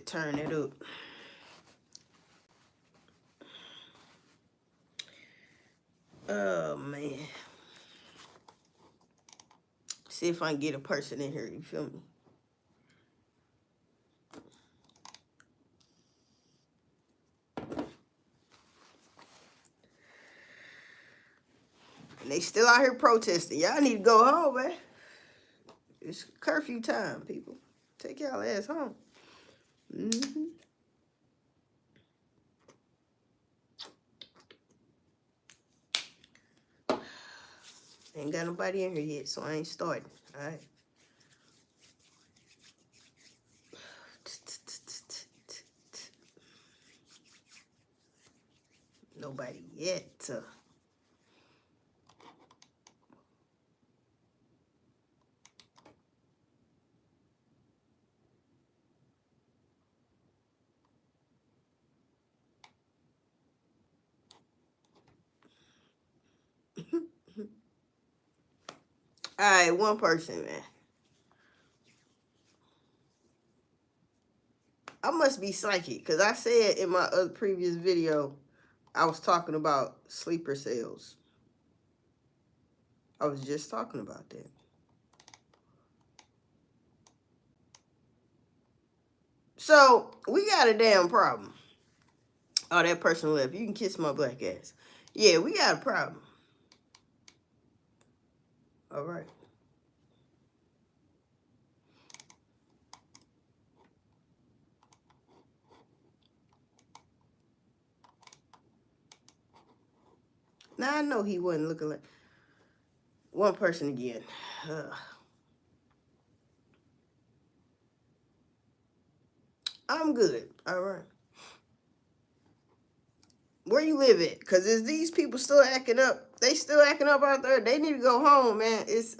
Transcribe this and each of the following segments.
Turn it up. Oh man. See if I can get a person in here, you feel me? And they still out here protesting. Y'all need to go home, man. It's curfew time, people. Take y'all ass home. Ain't got nobody in here yet, so I ain't starting. All right. Nobody yet. All right, one person, man. I must be psychic, because I said in my other previous video, I was talking about sleeper cells. I was just talking about that. So, we got a damn problem. Oh, that person left. You can kiss my black ass. Yeah, we got a problem. All right. Now, I know he wasn't looking like... One person again. I'm good. All right. Where you live at? Because is these people still acting up? They still acting up out there. They need to go home, man. It's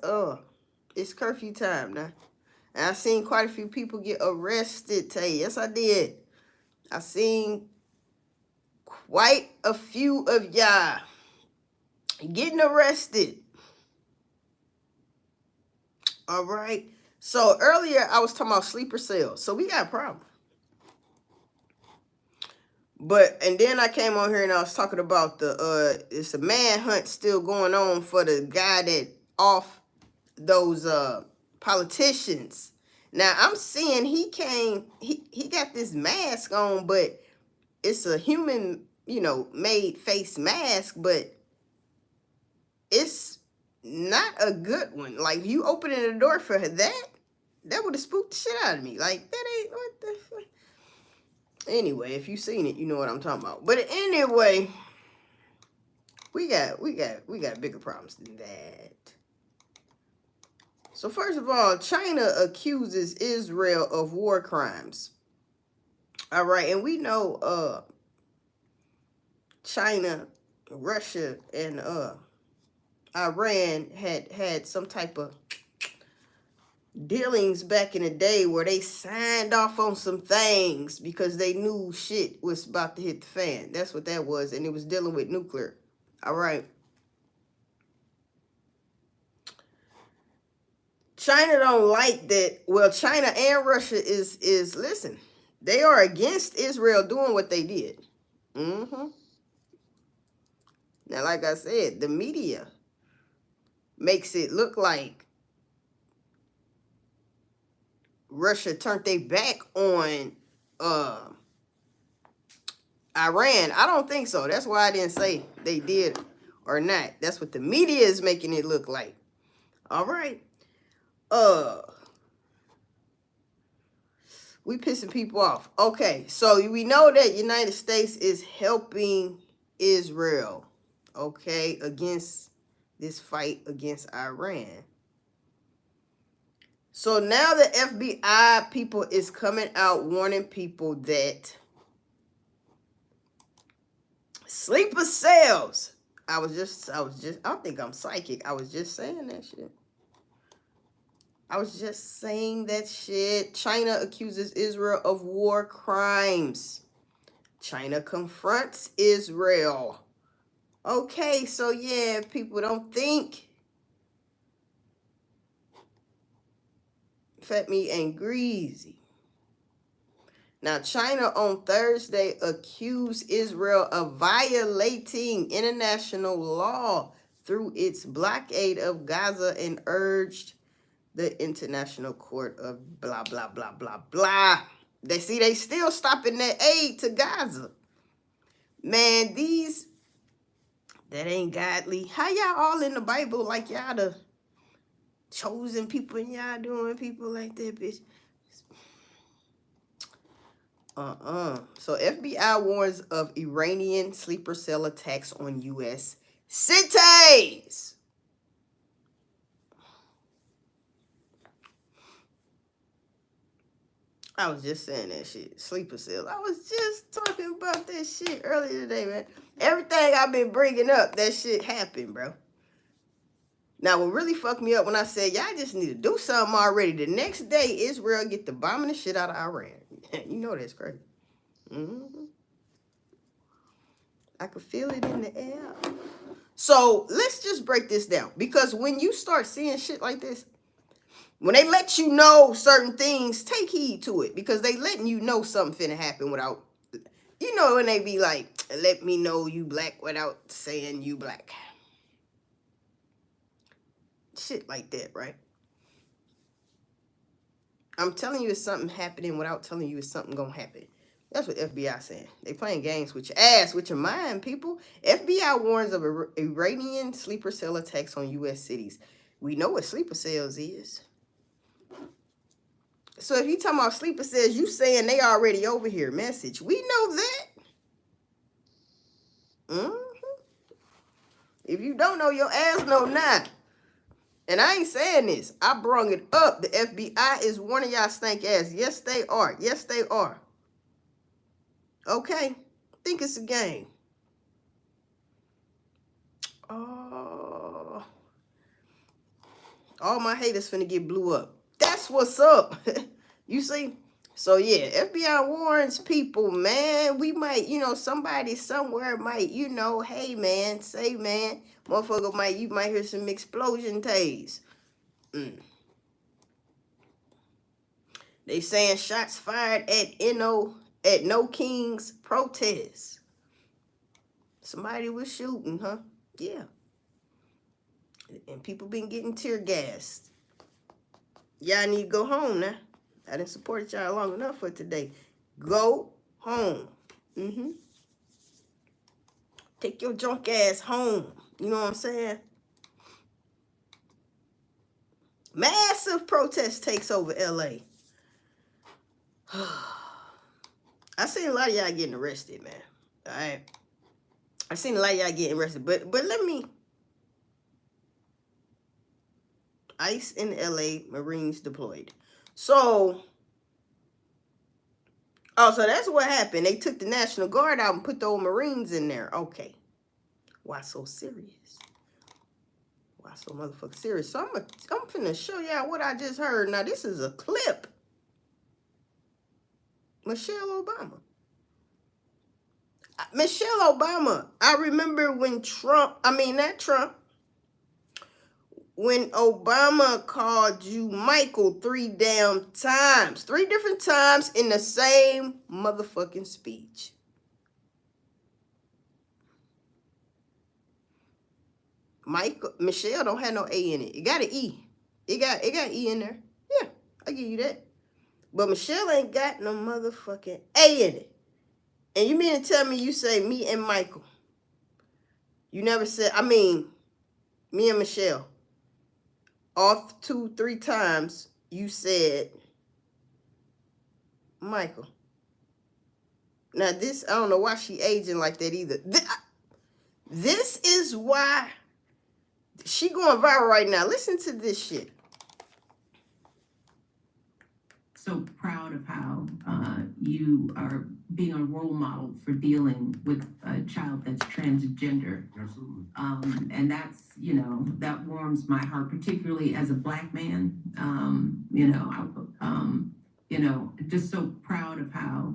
curfew time now. And I seen quite a few people get arrested today. Yes, I did. I seen quite a few of y'all getting arrested. All right. So earlier I was talking about sleeper cells. So we got a problem. And then I came on here and I was talking about it's a manhunt still going on for the guy that off those politicians. Now I'm seeing he got this mask on, but it's a human, made face mask, but it's not a good one. Like, you opening the door for that would have spooked the shit out of me. Like, that ain't what the fuck. Anyway, if you seen it, you know what I'm talking about. But anyway, we got bigger problems than that. So first of all, China accuses Israel of war crimes. All right, and we know China, Russia, and Iran had some type of dealings back in the day where they signed off on some things because they knew shit was about to hit the fan. That's what that was, and it was dealing with nuclear. All right. China don't like that. Well, China and Russia is listen, they are against Israel doing what they did. Now, like I said, the media makes it look like Russia turned their back on Iran. I don't think so. That's why I didn't say they did or not. That's what the media is making it look like. All right. We pissing people off. Okay, so we know that United States is helping Israel, okay, against this fight against Iran. So now the FBI people is coming out warning people that sleeper cells. I don't think I'm psychic. I was just saying that shit. China accuses Israel of war crimes. China confronts Israel. Okay, so yeah, people don't think fat meat ain't greasy. Now, China on Thursday accused Israel of violating international law through its blockade of Gaza and urged the International Court of blah, blah, blah, blah, blah. They still stopping that aid to Gaza. Man, that ain't godly. How y'all all in the Bible like y'all the chosen people and y'all doing people like that, bitch? So FBI warns of Iranian sleeper cell attacks on U.S. cities. I was just saying that shit. Sleeper cells. I was just talking about that shit earlier today, man. Everything I've been bringing up, that shit happened, bro. Now, what really fucked me up when I said, y'all just need to do something already. The next day, Israel get the bombing the shit out of Iran. You know that's crazy. I could feel it in the air. So, let's just break this down. Because when you start seeing shit like this, when they let you know certain things, take heed to it. Because they letting you know something finna happen without... You know when they be like, let me know you black without saying you black. Shit like that, right? I'm telling you it's something happening without telling you it's something gonna happen. That's what FBI saying. They playing games with your ass, with your mind, people. FBI warns of Iranian sleeper cell attacks on U.S. cities. We know what sleeper cells is. So if you talking about sleeper cells, you saying they already over here. Message. We know that. If you don't know, your ass know now. And I ain't saying this. I brung it up. The FBI is warning y'all stank ass. Yes, they are. Yes, they are. Okay. Think it's a game. Oh. All my haters finna get blew up. That's what's up. You see? So, yeah, FBI warns people, man. We might, somebody somewhere might, hey, man, say, man. Motherfucker you might hear some explosion taste. They saying shots fired at No King's protest. Somebody was shooting, huh? Yeah. And people been getting tear gassed. Y'all need to go home now. I didn't support y'all long enough for today. Go home. Take your junk ass home. You know what I'm saying? Massive protest takes over LA. I seen a lot of y'all getting arrested, man. All right. I seen a lot of y'all getting arrested, but let me. ICE in LA, Marines deployed. So that's what happened. They took the National Guard out and put the old Marines in there. Okay. Why so serious? Why so motherfucking serious? So I'm finna show y'all what I just heard. Now, this is a clip. Michelle Obama. I remember when when Obama called you Michael 3 different times in the same motherfucking speech. Michelle don't have no A in it. It got an E. It got E in there. Yeah, I give you that. But Michelle ain't got no motherfucking A in it. And you mean to tell me you say me and Michael? You never said, me and Michelle. All 2-3 times you said Michael. Now this, I don't know why she aging like that either. This is why she going viral right now. Listen to this shit. So proud of how you are being a role model for dealing with a child that's transgender. Absolutely. And that's, that warms my heart, particularly as a Black man. Just so proud of how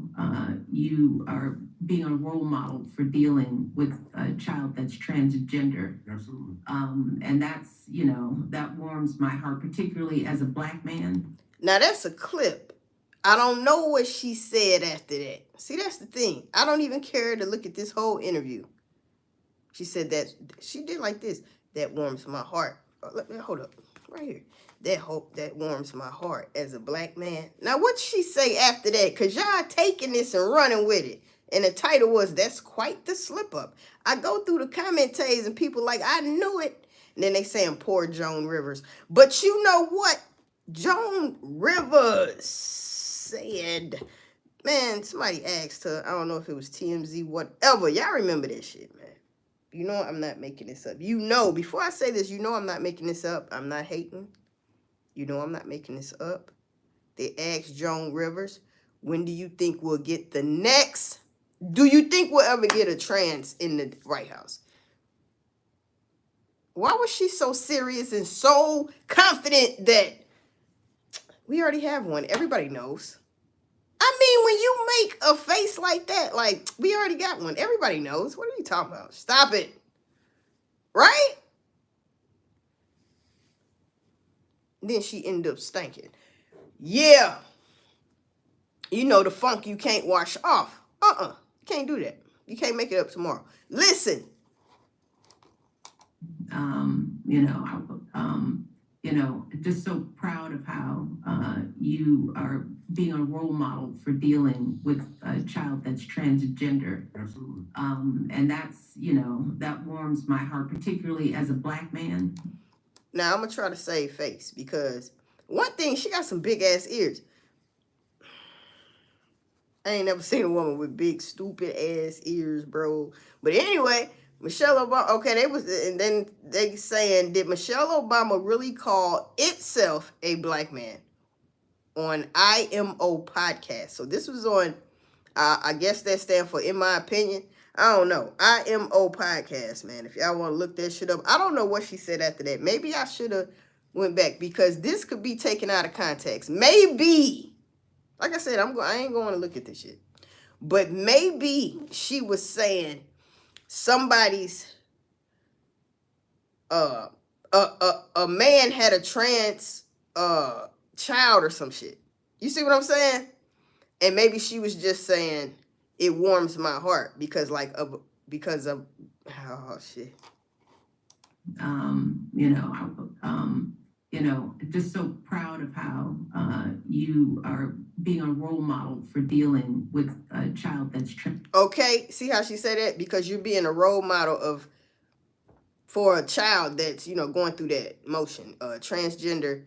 you are being a role model for dealing with a child that's transgender. Absolutely. And that's, that warms my heart, particularly as a Black man. Now that's a clip. I don't know what she said after that. See, that's the thing. I don't even care to look at this whole interview. She said that she did like this. That warms my heart. Hold up, right here. That warms my heart as a black man. Now, what she say after that? Cause y'all taking this and running with it. And the title was "That's Quite the Slip Up." I go through the commentaries and people like, I knew it. And then they saying poor Joan Rivers. But you know what? Joan Rivers said, man, somebody asked her, I don't know if it was TMZ, whatever. Y'all remember that shit, man. You know I'm not making this up. You know, before I say this, you know I'm not making this up. I'm not hating. You know I'm not making this up. They asked Joan Rivers, when do you think we'll get the next? Do you think we'll ever get a trans in the White House? Why was she so serious and so confident that we already have one? Everybody knows. I mean, when you make a face like that, like, we already got one. Everybody knows. What are you talking about? Stop it. Right? Then she ended up stinking. Yeah. You know the funk you can't wash off. You can't do that. You can't make it up tomorrow. Listen. Just so proud of how you are being a role model for dealing with a child that's transgender. Absolutely. And that's, that warms my heart, particularly as a black man. Now, I'm going to try to save face because one thing, she got some big ass ears. I ain't never seen a woman with big, stupid ass ears, bro. But anyway, Michelle Obama, okay, and then they saying, did Michelle Obama really call itself a black man on IMO podcast? So this was on, I guess that stand for in my opinion. I don't know. IMO podcast, man. If y'all want to look that shit up. I don't know what she said after that. Maybe I should have went back because this could be taken out of context. Maybe. Like I said, I ain't going to look at this shit. But maybe she was saying somebody's a man had a trans child or some shit. You see what I'm saying? And maybe she was just saying it warms my heart because of oh shit. Just so proud of how you are being a role model for dealing with a child that's okay, see how she said that? Because you're being a role model for a child that's, going through that motion, transgender,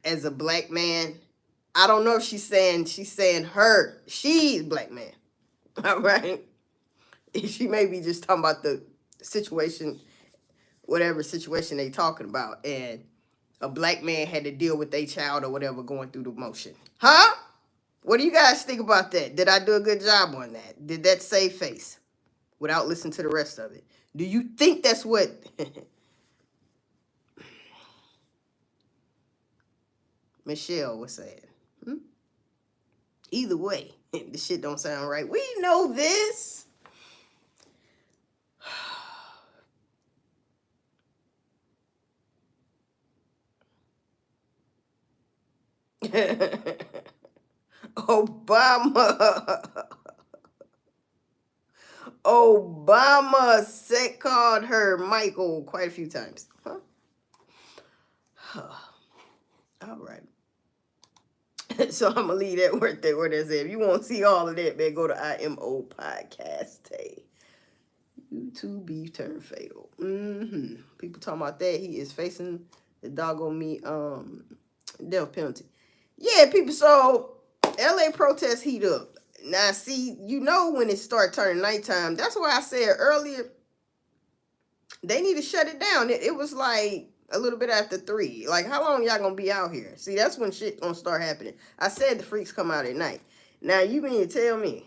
as a black man. I don't know if she's saying she's black man. All right. She may be just talking about the situation, whatever situation they talking about, and a black man had to deal with their child or whatever going through the motion. Huh? What do you guys think about that? Did I do a good job on that? Did that save face without listening to the rest of it? Do you think that's what Michelle was saying? Either way, this shit don't sound right. We know this. Obama called her Michael quite a few times. Huh? All right. So I'm going to leave that word there where that's at. If you want to see all of that, man, go to IMO Podcast Day. YouTube beef turned fatal. People talking about that. He is facing the doggone death penalty. Yeah, people, so LA protests heat up. Now, see, when it start turning nighttime, that's why I said earlier, they need to shut it down. It was like a little bit after 3. Like, how long y'all gonna be out here? See, that's when shit gonna start happening. I said the freaks come out at night. Now, you mean to tell me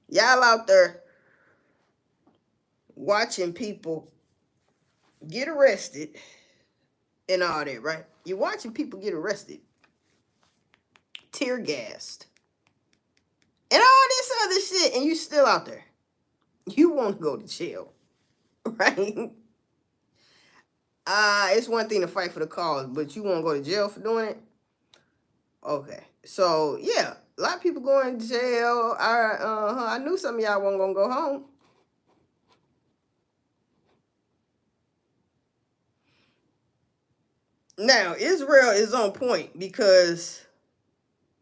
y'all out there watching people get arrested and all that, right? You're watching people get arrested, tear gassed, and all this other shit, and you still out there. You won't go to jail, right? It's one thing to fight for the cause, but you won't go to jail for doing it? Okay. So, yeah, a lot of people going to jail. I knew some of y'all weren't going to go home. Now, Israel is on point because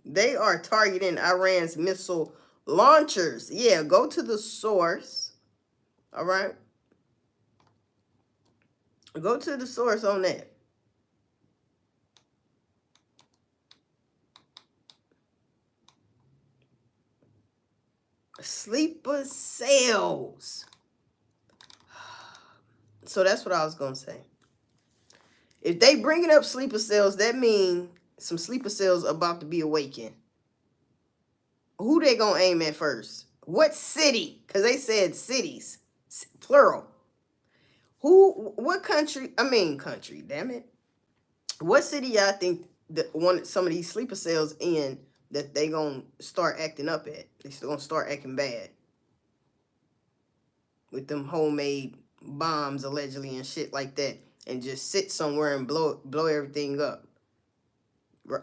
they are targeting Iran's missile launchers. Yeah, go to the source. All right. Go to the source on that. Sleeper cells. So that's what I was going to say. If they bringing up sleeper cells, that means some sleeper cells about to be awakened. Who they going to aim at first? What city? Because they said cities. Plural. What country? Country, damn it. What city y'all think that wanted some of these sleeper cells in that they gonna start acting up at? They still gonna start acting bad with them homemade bombs allegedly and shit like that, and just sit somewhere and blow everything up,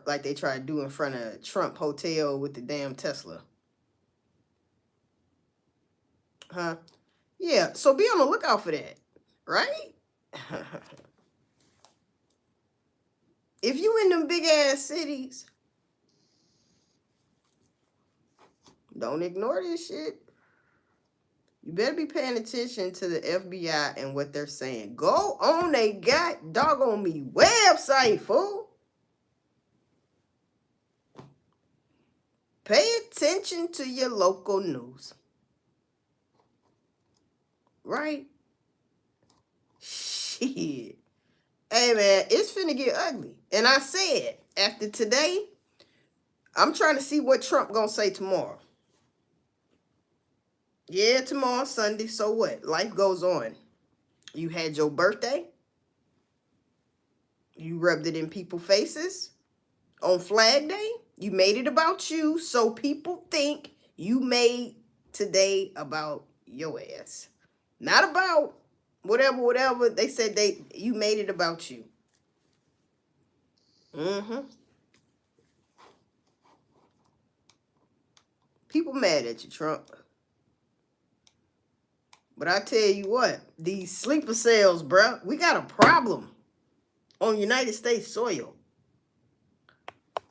like they tried to do in front of Trump Hotel with the damn Tesla. Huh? Yeah. So be on the lookout for that, right? If you in them big ass cities, don't ignore this shit. You better be paying attention to the FBI and what they're saying. Go on they got doggone me website, fool. Pay attention to your local news. Right? Shit. Hey, man, it's finna get ugly. And I said, after today, I'm trying to see what Trump gonna say tomorrow. Yeah, tomorrow, Sunday, so what? Life goes on. You had your birthday. You rubbed it in people's faces. On Flag Day, you made it about you, so people think you made today about your ass. Not about whatever. They said you made it about you. People mad at you, Trump. But I tell you what, these sleeper cells, bruh, we got a problem on United States soil.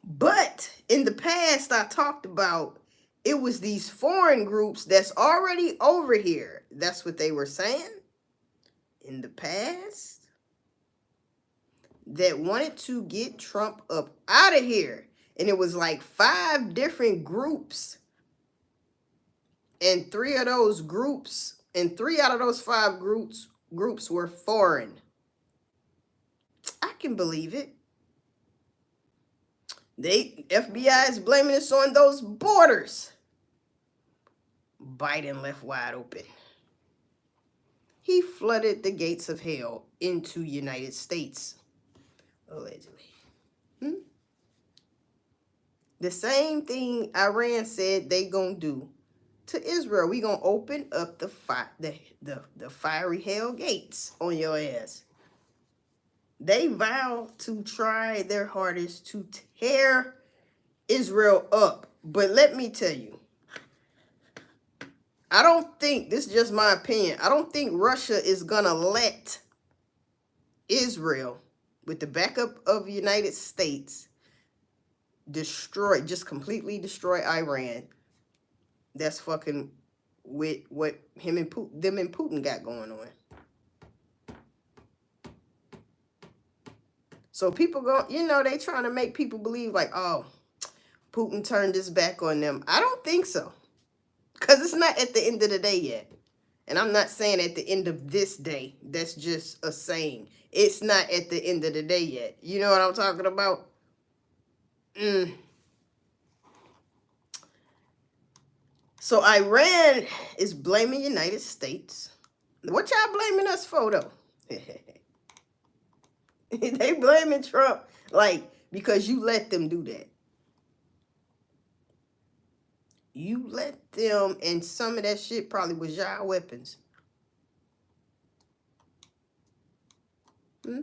But in the past, I talked about it was these foreign groups that's already over here. That's what they were saying in the past, that wanted to get Trump up out of here. And it was like 5 different groups. And 3 out of those 5 groups were foreign. I can believe it. FBI is blaming us on those borders. Biden left wide open. He flooded the gates of hell into United States, allegedly. The same thing Iran said they gonna do to Israel. We gonna open up the fiery hell gates on your ass. They vow to try their hardest to tear Israel up. But let me tell you, I don't think, this is just my opinion, I don't think Russia is gonna let Israel, with the backup of the United States, completely destroy Iran. That's fucking with what them and Putin got going on. So people they trying to make people believe like, oh, Putin turned his back on them. I don't think so. Because it's not at the end of the day yet. And I'm not saying at the end of this day. That's just a saying. It's not at the end of the day yet. You know what I'm talking about? So Iran is blaming United States. What y'all blaming us for, though? They blaming Trump, like, because you let them do that. You let them, and some of that shit probably was y'all weapons. Hmm?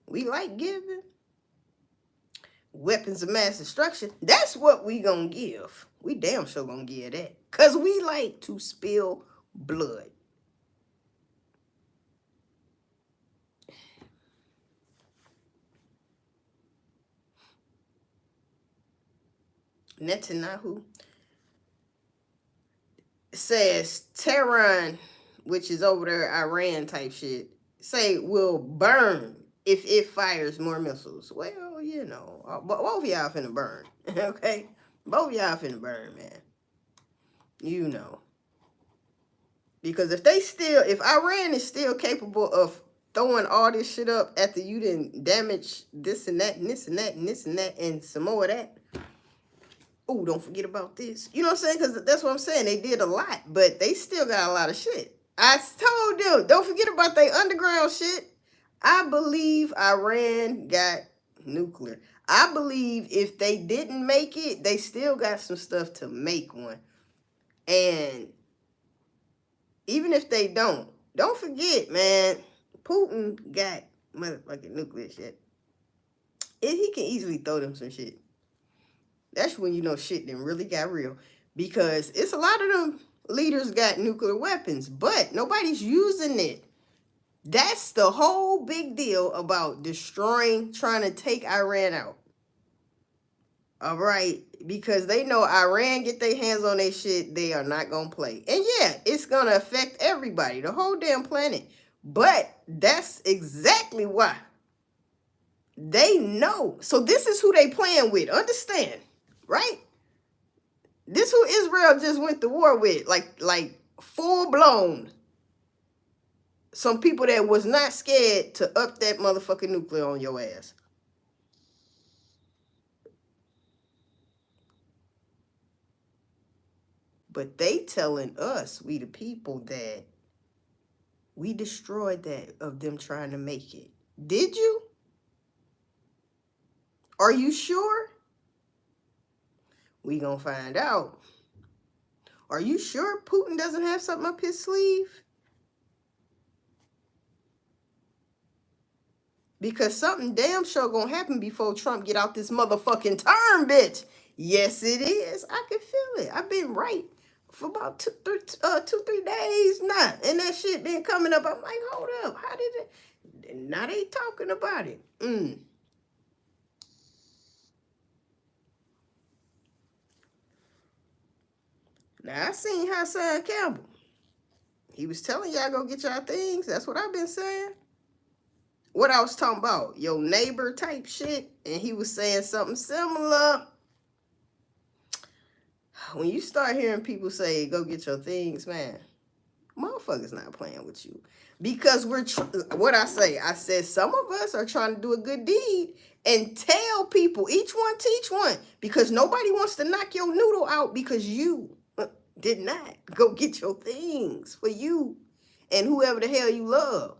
We like giving weapons of mass destruction. That's what we gonna give. We damn sure gonna give that. Cause we like to spill blood. Netanyahu says Tehran, which is over there, Iran type shit, say will burn if it fires more missiles. Well, you know, both of y'all finna burn. Okay? Both of y'all finna burn, man. You know. Because if Iran is still capable of throwing all this shit up after you didn't damage this and that and this and that and this and that and some more of that. Oh, don't forget about this. You know what I'm saying? Because that's what I'm saying. They did a lot, but they still got a lot of shit. I told them, don't forget about their underground shit. I believe Iran got nuclear. I believe if they didn't make it, they still got some stuff to make one. And even if they don't forget, man, Putin got motherfucking nuclear shit. And he can easily throw them some shit. That's when you know shit then really got real. Because it's a lot of them leaders got nuclear weapons, but nobody's using it. That's the whole big deal about trying to take Iran out. All right, because they know Iran get their hands on their shit, they are not gonna play. And yeah, it's gonna affect everybody, the whole damn planet. But that's exactly why. They know. So this is who they playing with. Understand, right? This who Israel just went to war with, like full blown. Some people that was not scared to up that motherfucking nuclear on your ass. But they telling us, we the people, that we destroyed that of them trying to make it. Did you? Are you sure? We gonna find out. Are you sure Putin doesn't have something up his sleeve? Because something damn sure gonna happen before Trump get out this motherfucking term, bitch. Yes, it is. I can feel it. I've been right for about 2-3 days now. And that shit been coming up. I'm like, hold up. How did it? Now they talking about it. Now I seen Hassan Campbell. He was telling y'all go get y'all things. That's what I've been saying. What I was talking about, your neighbor type shit, and he was saying something similar. When you start hearing people say, go get your things, man, motherfuckers not playing with you. Because what I said, some of us are trying to do a good deed and tell people, each one teach one. Because nobody wants to knock your noodle out because you did not go get your things for you and whoever the hell you love.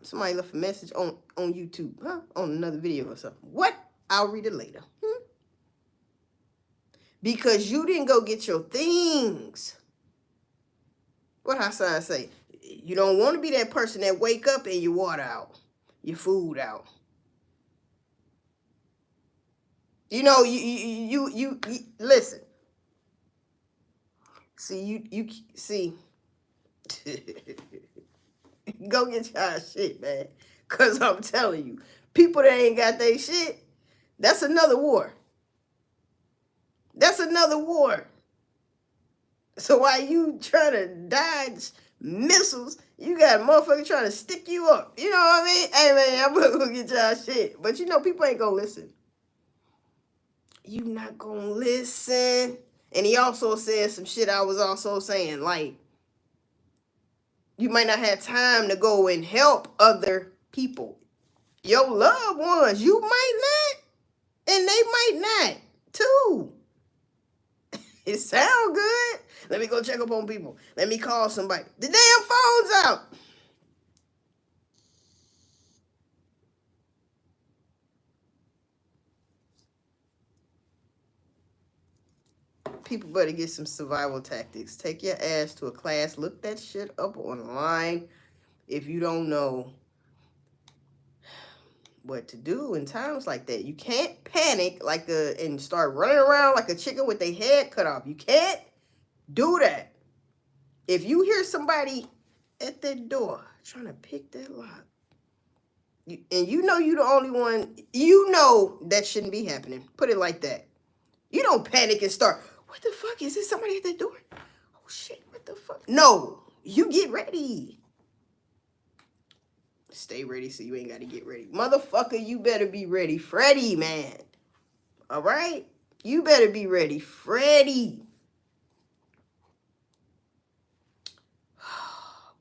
Somebody left a message on YouTube, on another video or something. What? I'll read it later. Because you didn't go get your things. What Hassan say? You don't want to be that person that wake up and your water out, your food out. You know, you listen. See, you see. Go get y'all shit, man. Cause I'm telling you, people that ain't got their shit, that's another war. That's another war. So while you trying to dodge missiles, you got a motherfucker trying to stick you up. You know what I mean? Hey, man, I'm gonna go get y'all shit. But you know, people ain't gonna listen. You not gonna listen. And he also said some shit I was also saying, like, you might not have time to go and help other people. Your loved ones, you might not, and they might not, too. It sound good. Let me go check up on people. Let me call somebody. The damn phone's out. People better get some survival tactics. Take your ass to a class. Look that shit up online if you don't know what to do in times like that. You can't panic and start running around like a chicken with their head cut off. You can't do that. If you hear somebody at that door trying to pick that lock, and you know you the only one, you know that shouldn't be happening. Put it like that. You don't panic and start, what the fuck? Is there somebody at that door? Oh shit, what the fuck? No, you get ready. Stay ready so you ain't got to get ready. Motherfucker, you better be ready. Freddy, man. All right? You better be ready. Freddy.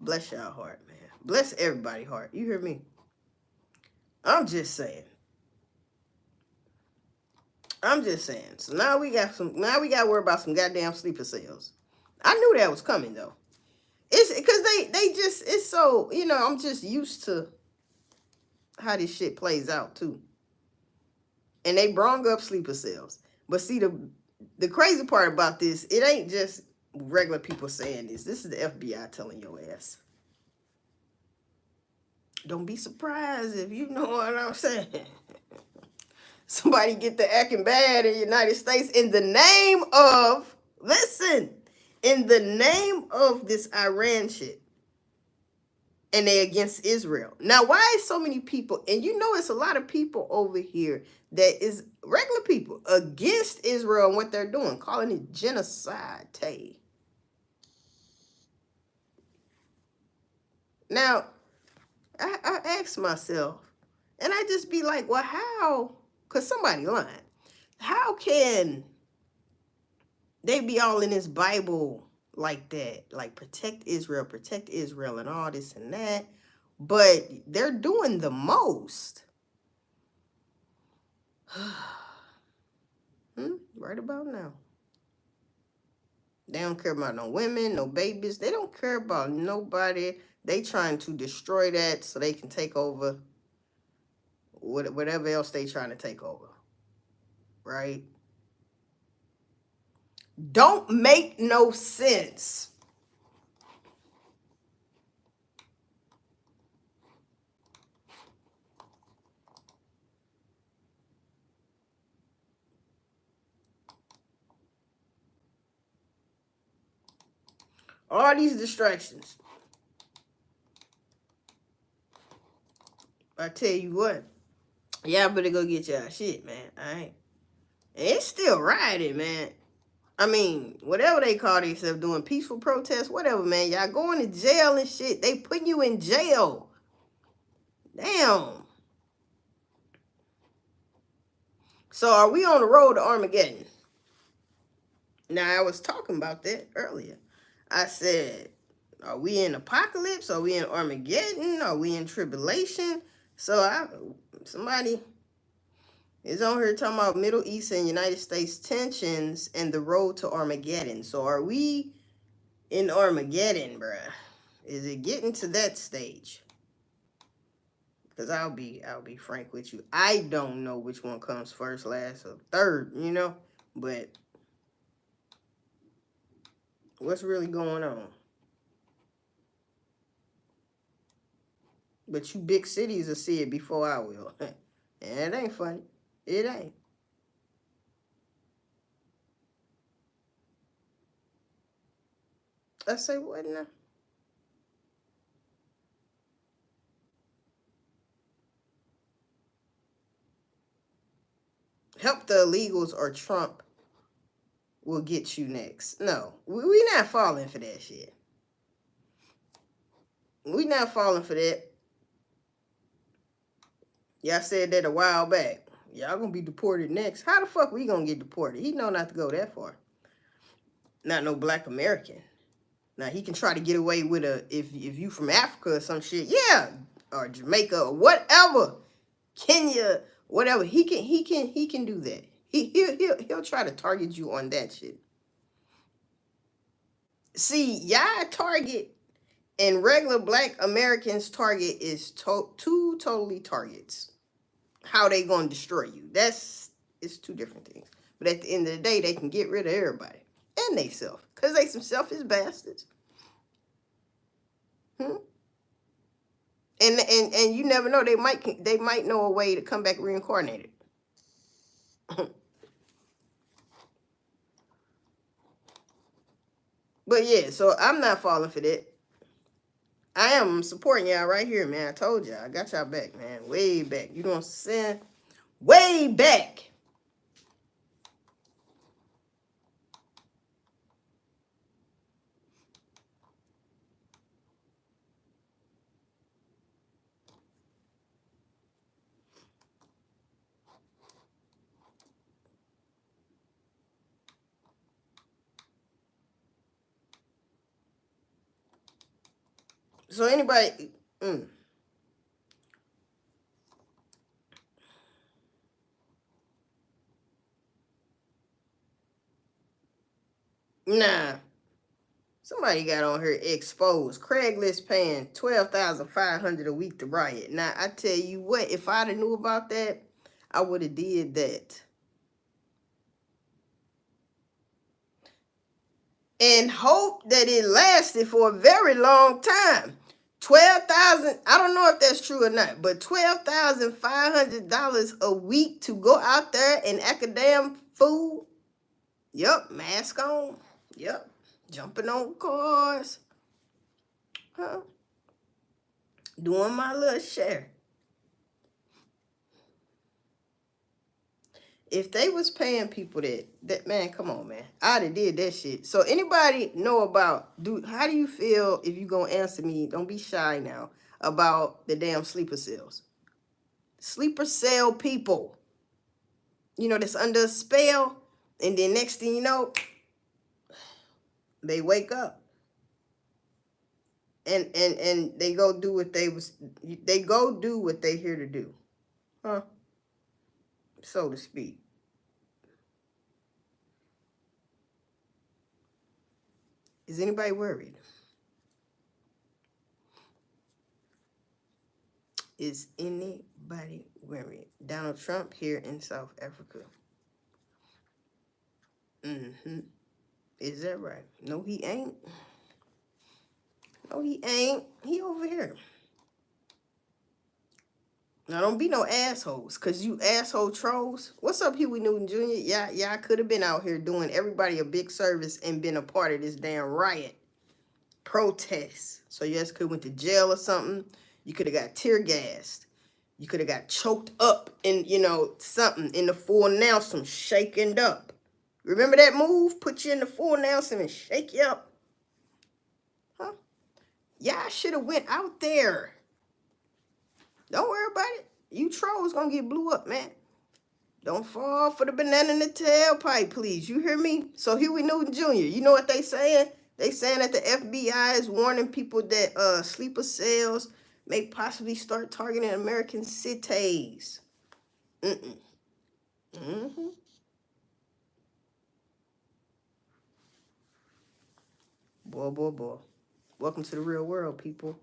Bless y'all heart, man. Bless everybody's heart. You hear me? I'm just saying. So now we got to worry about some goddamn sleeper cells. I knew that was coming though. It's because it's so, I'm just used to how this shit plays out too. And they brung up sleeper cells. But see, the crazy part about this, it ain't just regular people saying this. This is the FBI telling your ass. Don't be surprised if you know what I'm saying. Somebody get to acting bad in the United States in the name of, in the name of this Iran shit. And they against Israel. Now, why is so many people, and it's a lot of people over here that is regular people against Israel and what they're doing, calling it genocide. Now, I ask myself, and I just be like, well, how? Because somebody lying. How can they be all in this Bible like that? Like, protect Israel, and all this and that. But they're doing the most. Right about now. They don't care about no women, no babies. They don't care about nobody. They trying to destroy that so they can take over whatever else they trying to take over. Right? Don't make no sense. All these distractions. I tell you what. Y'all better go get y'all shit, man. Alright? And it's still rioting, man. I mean, whatever they call themselves, doing peaceful protests, whatever, man. Y'all going to jail and shit. They putting you in jail. Damn. So are we on the road to Armageddon? Now, I was talking about that earlier. I said, are we in apocalypse? Are we in Armageddon? Are we in tribulation? So somebody is on here talking about Middle East and United States tensions and the road to Armageddon. So are we in Armageddon, bruh? Is it getting to that stage? Because I'll be frank with you. I don't know which one comes first, last, or third, But what's really going on? But you big cities will see it before I will. And it ain't funny. It ain't. I say, what now? Help the illegals or Trump will get you next. No, we not falling for that shit. We not falling for that. Y'all said that a while back. Y'all gonna be deported next. How the fuck we gonna get deported? He know not to go that far. Not no black American. Now he can try to get away with if you from Africa or some shit, yeah, or Jamaica or whatever, Kenya, whatever. He can do that. He'll try to target you on that shit. See, y'all target and regular black Americans target is two totally targets. How they gonna destroy you? It's two different things. But at the end of the day, they can get rid of everybody. and they self, cause they some selfish bastards. Hmm? And you never know, they might know a way to come back reincarnated. But yeah, so I'm not falling for that. I am supporting y'all right here, man. I told y'all, I got y'all back, man. Way back. You know what I'm saying? Way back. So anybody, nah. Somebody got on here exposed. Craigslist paying $12,500 a week to riot. Now I tell you what, if I'd have knew about that, I would have did that. And hope that it lasted for a very long time. 12,000, I don't know if that's true or not, but $12,500 a week to go out there and act a damn fool. Yup, mask on. Yup, jumping on cars. Huh? Doing my little share. If they was paying people that man, come on, man, I'd have did that shit. So anybody know about, how do you feel, if you gonna answer me, don't be shy now, about the damn sleeper cells? Sleeper cell people, you know, that's under a spell, and then next thing you know, they wake up and they go do what they here to do, huh? So to speak. Is anybody worried? Is anybody worried? Donald Trump here in South Africa. Is that right? No, he ain't. No, he ain't. He over here. Now, don't be no assholes, because you asshole trolls. What's up, Huey Newton Jr.? Y'all could have been out here doing everybody a big service and been a part of this damn riot. Protest. So you guys could have went to jail or something. You could have got tear gassed. You could have got choked up in, something in the full announcement, shaken up. Remember that move? Put you in the full announcement and shake you up. Huh? Y'all should have went out there. Don't worry about it. You trolls gonna get blew up, man. Don't fall for the banana in the tailpipe, please. You hear me? So Huey Newton Jr., you know what they saying? They saying that the FBI is warning people that sleeper cells may possibly start targeting American cities. Boy. Welcome to the real world, people.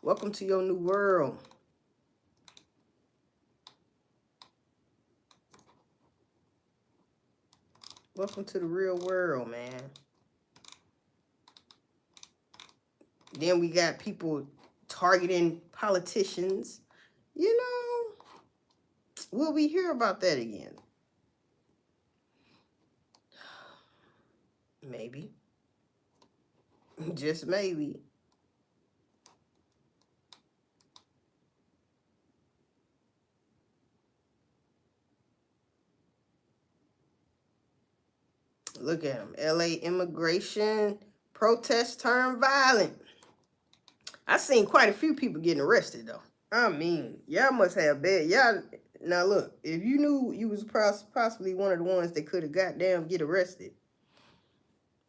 Welcome to your new world. Welcome to the real world, man. Then we got people targeting politicians. You know, will we hear about that again? Maybe. Just maybe. Look at them. LA immigration protests turn violent. I seen quite a few people getting arrested, though. I mean, y'all must have bad. Y'all, now look, if you knew you was possibly one of the ones that could have goddamn get arrested,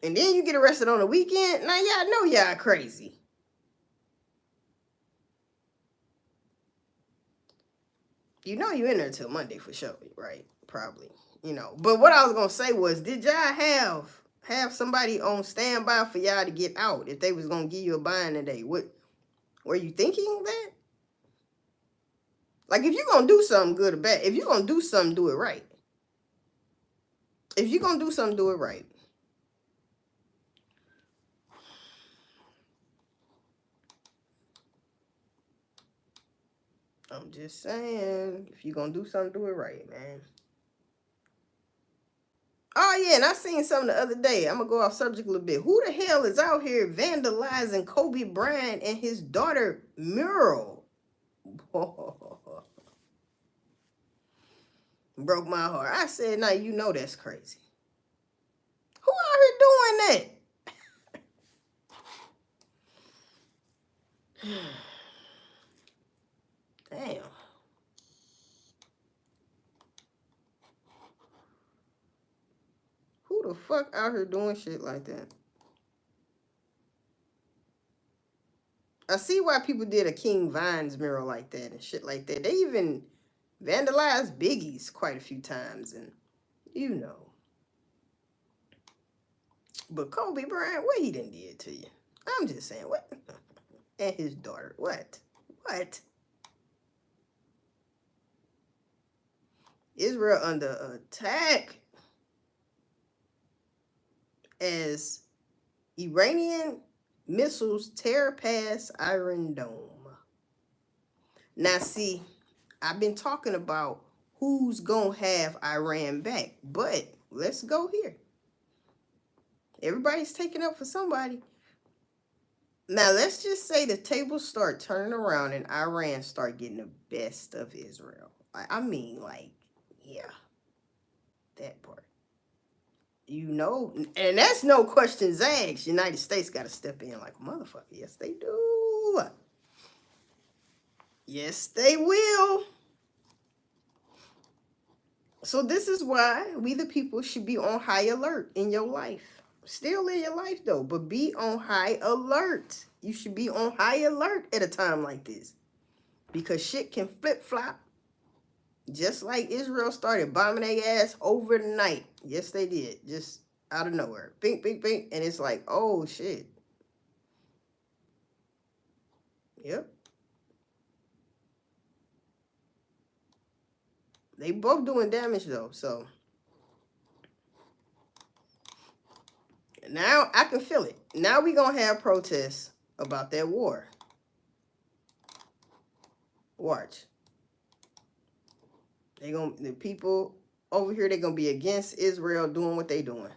and then you get arrested on the weekend, now y'all know y'all crazy. You know you in there till Monday for sure, right? Probably, But what I was gonna say was, did y'all have somebody on standby for y'all to get out if they was gonna give you a bind today? What were you thinking that? Like, if you're gonna do something good or bad, if you're gonna do something, do it right. If you're gonna do something, do it right. I'm just saying, if you're gonna do something, do it right, man. Oh yeah, and I seen something the other day. I'm gonna go off subject a little bit. Who the hell is out here vandalizing Kobe Bryant and his daughter mural? Broke my heart. I said, now you know that's crazy. Who out here doing that? Damn. Who the fuck out here doing shit like that? I see why people did a King Vines mural like that and shit like that. They even vandalized Biggie's quite a few times, and you know. But Kobe Bryant, what he done did to you? I'm just saying, what? And his daughter, what? What? Israel under attack as Iranian missiles tear past Iron Dome. Now, see, I've been talking about who's gonna have Iran back, but let's go here. Everybody's taking up for somebody. Now, let's just say the tables start turning around and Iran start getting the best of Israel. I mean, like, yeah, that part. You know, and that's no questions asked. United States got to step in like a motherfucker. Yes, they do. Yes, they will. So this is why we the people should be on high alert in your life. Still in your life though, but be on high alert. You should be on high alert at a time like this. Because shit can flip-flop. Just like Israel started bombing their ass overnight. Yes, they did. Just out of nowhere. Bink, bink, bink. And it's like, oh shit. Yep. They both doing damage though, so now I can feel it. Now we gonna have protests about that war. Watch. The people over here, they're gonna be against Israel doing what they doing.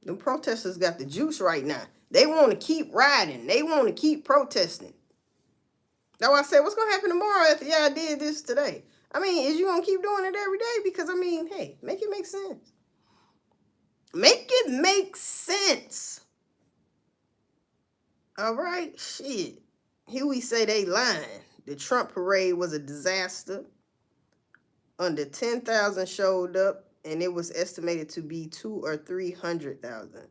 Them protesters got the juice right now. They want to keep riding. They want to keep protesting. That's why I said, what's gonna happen tomorrow after y'all did this today? I mean, is you gonna keep doing it every day? Because I mean, hey, make it make sense. Make it make sense. All right, shit. Here we say they lying. The Trump parade was a disaster. Under 10,000 showed up, and it was estimated to be 200,000 or 300,000.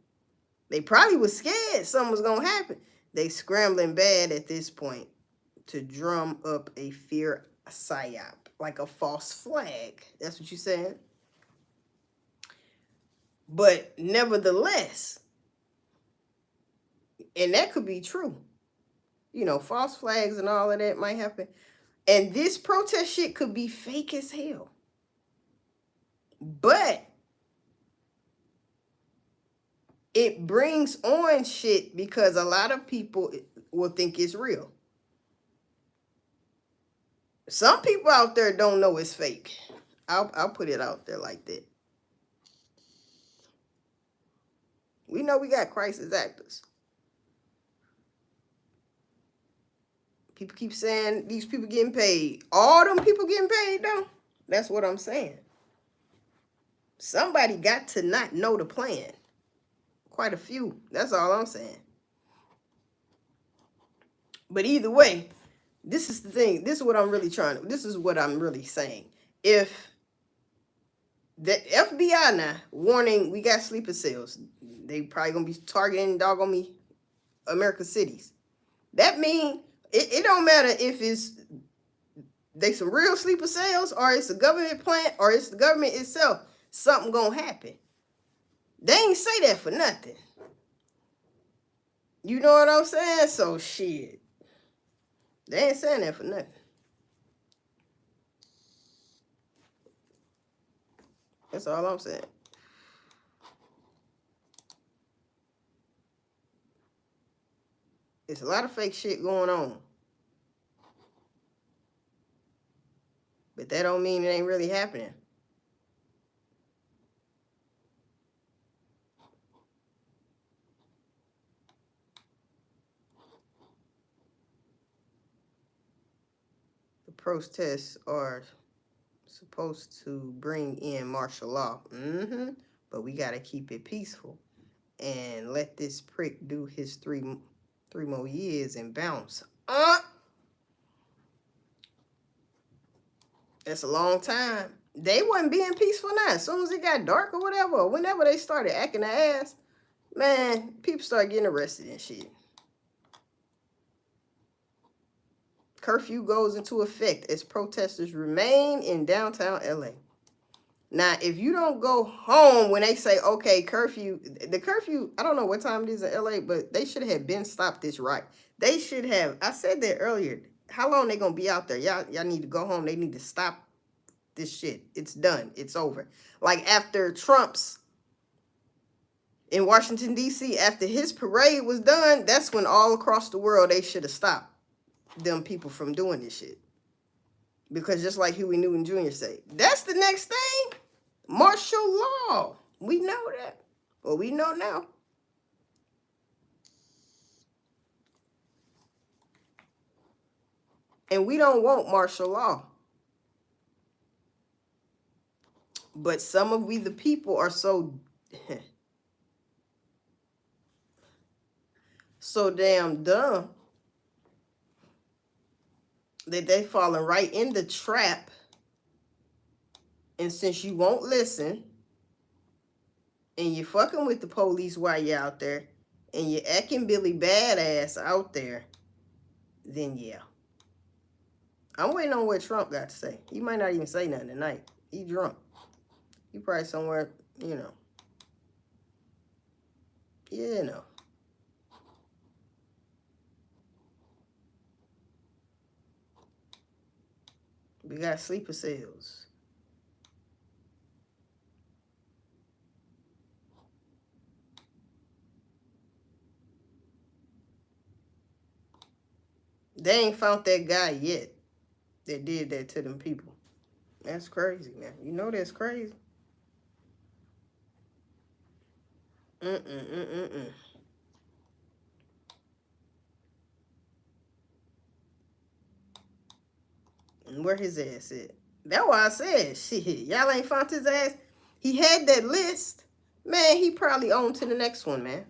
They probably was scared something was gonna happen. They scrambling bad at this point to drum up a fear psyop, like a false flag. That's what you're saying. But nevertheless, and that could be true. You know, false flags and all of that might happen. And this protest shit could be fake as hell. But it brings on shit because a lot of people will think it's real. Some people out there don't know it's fake. I'll put it out there like that. We know we got crisis actors. People keep saying these people getting paid. All them people getting paid though? That's what I'm saying. Somebody got to not know the plan. Quite a few. That's all I'm saying. But either way, this is the thing. This is what I'm really saying. If the FBI now warning we got sleeper cells, they probably gonna be targeting doggone me America's cities. That mean it don't matter if it's they some real sleeper cells or it's a government plant or it's the government itself. Something gonna happen. They ain't say that for nothing. You know what I'm saying? So shit. They ain't saying that for nothing. That's all I'm saying. There's a lot of fake shit going on. But that don't mean it ain't really happening. The protests are supposed to bring in martial law. But we got to keep it peaceful and let this prick do his three more years and bounce. That's a long time. They wasn't being peaceful now. As soon as it got dark or whatever, or whenever they started acting their ass, man, people start getting arrested and shit. Curfew goes into effect as protesters remain in downtown LA. Now, if you don't go home when they say, okay, curfew, the curfew, I don't know what time it is in LA, but they should have been stopped this right. They should have, I said that earlier, how long they going to be out there? Y'all need to go home. They need to stop this shit. It's done. It's over. Like after Trump's in Washington, D.C., after his parade was done, that's when all across the world they should have stopped them people from doing this shit. Because just like Huey Newton Jr. said, that's the next thing. Martial law. We know that. Well, we know now. And we don't want martial law. But some of we the people are so damn dumb that they falling right in the trap. And since you won't listen, and you're fucking with the police while you're out there, and you're acting Billy Badass out there, then yeah. I'm waiting on what Trump got to say. He might not even say nothing tonight. He drunk. He probably somewhere, you know. You know. We got sleeper cells. They ain't found that guy yet that did that to them people. That's crazy, man. You know that's crazy. And where his ass at? That's why I said, shit, y'all ain't found his ass. He had that list. Man, he probably on to the next one, man.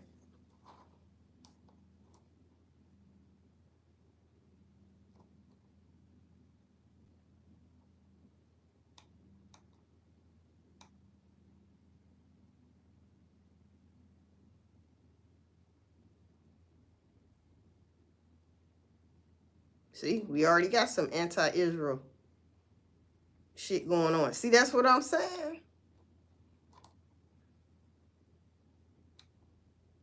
See, we already got some anti-Israel shit going on. See, that's what I'm saying.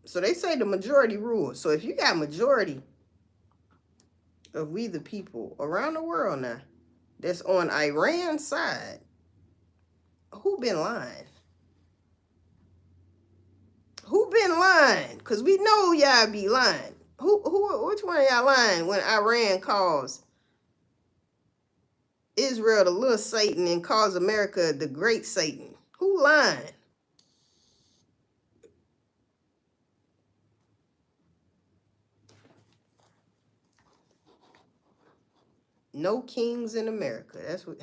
So they say the majority rules. So if you got majority of we the people around the world now that's on Iran's side, who been lying? Who been lying? Because we know y'all be lying. Which one of y'all lying when Iran calls Israel the little Satan and calls America the great Satan? Who lying? No kings in America. That's what.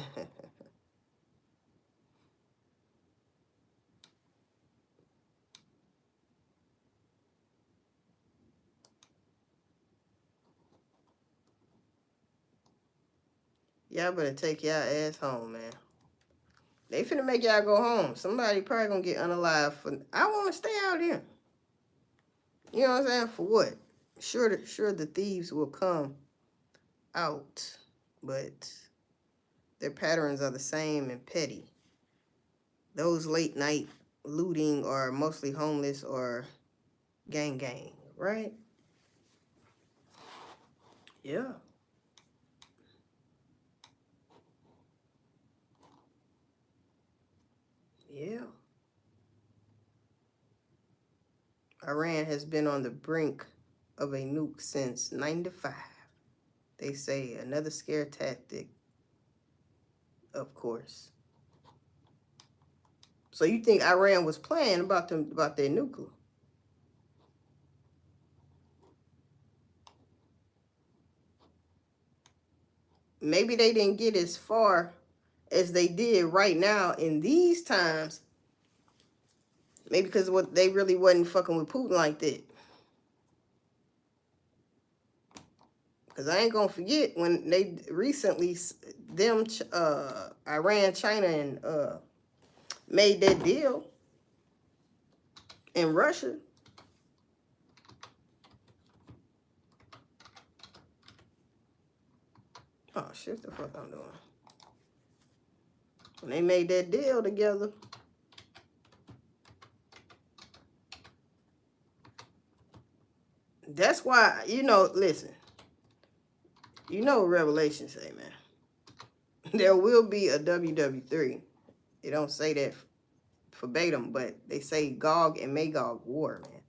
Y'all better take y'all ass home, man. They finna make y'all go home. Somebody probably gonna get unalive for. I want to stay out here. You know what I'm saying? For what? Sure the thieves will come out, but their patterns are the same and petty. Those late night looting are mostly homeless or gang, right? Yeah. Yeah. Iran has been on the brink of a nuke since 95. They say another scare tactic, of course. So you think Iran was playing about their nuclear? Maybe they didn't get as far as they did right now in these times. Maybe because what they really wasn't fucking with Putin like that. Because I ain't gonna forget when they recently, Iran, China, and made that deal in Russia. Oh shit, the fuck I'm doing. When they made that deal together. That's why, listen. You know what Revelation say, man. There will be a WW3. They don't say that verbatim, but they say Gog and Magog war, man.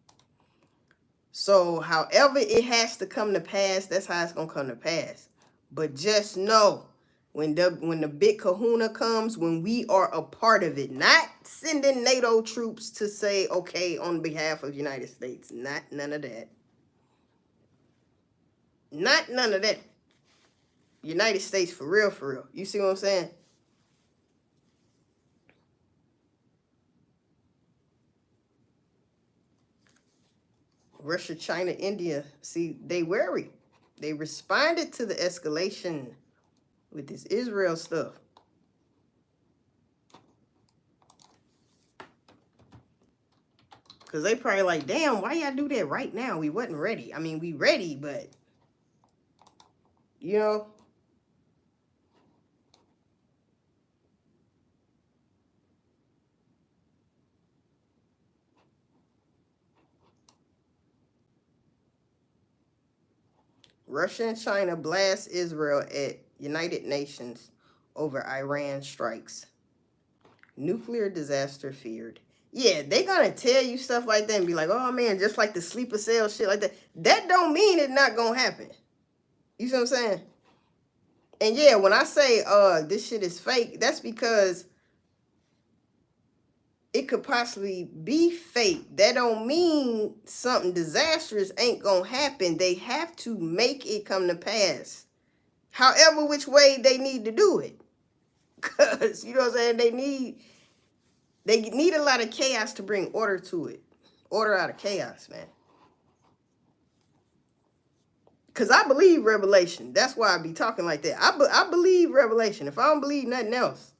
So, however it has to come to pass, that's how it's gonna come to pass. But just know, when the big kahuna comes, when we are a part of it, not sending NATO troops to say, okay, on behalf of the United States, not none of that. Not none of that. United States for real, for real. You see what I'm saying? Russia, China, India, see, they wary. They responded to the escalation with this Israel stuff. Because they probably like, damn, why y'all do that right now? We wasn't ready. I mean, we ready, but, you know. Russia and China blast Israel at United Nations over Iran strikes. Nuclear disaster feared. Yeah, they gonna tell you stuff like that and be like, oh man, just like the sleeper cell shit like that. That don't mean it's not gonna happen. You see what I'm saying? And yeah, when I say this shit is fake, that's because it could possibly be fake. That don't mean something disastrous ain't gonna happen. They have to make it come to pass. However which way they need to do it. Cause you know what I'm saying? They need a lot of chaos to bring order to it. Order out of chaos, man. Because I believe Revelation. That's why I be talking like that. I believe Revelation. If I don't believe nothing else,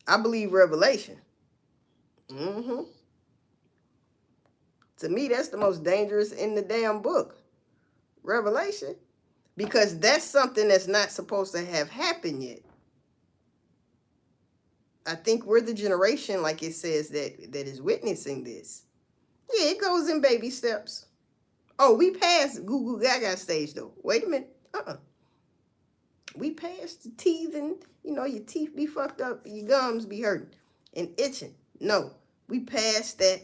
I believe Revelation. To me, that's the most dangerous in the damn book. Revelation. Because that's something that's not supposed to have happened yet. I think we're the generation, like it says, that is witnessing this. Yeah, it goes in baby steps. Oh, we passed Goo Goo Gaga stage, though. Wait a minute. We passed the teeth and, your teeth be fucked up, your gums be hurting and itching. No, we passed that.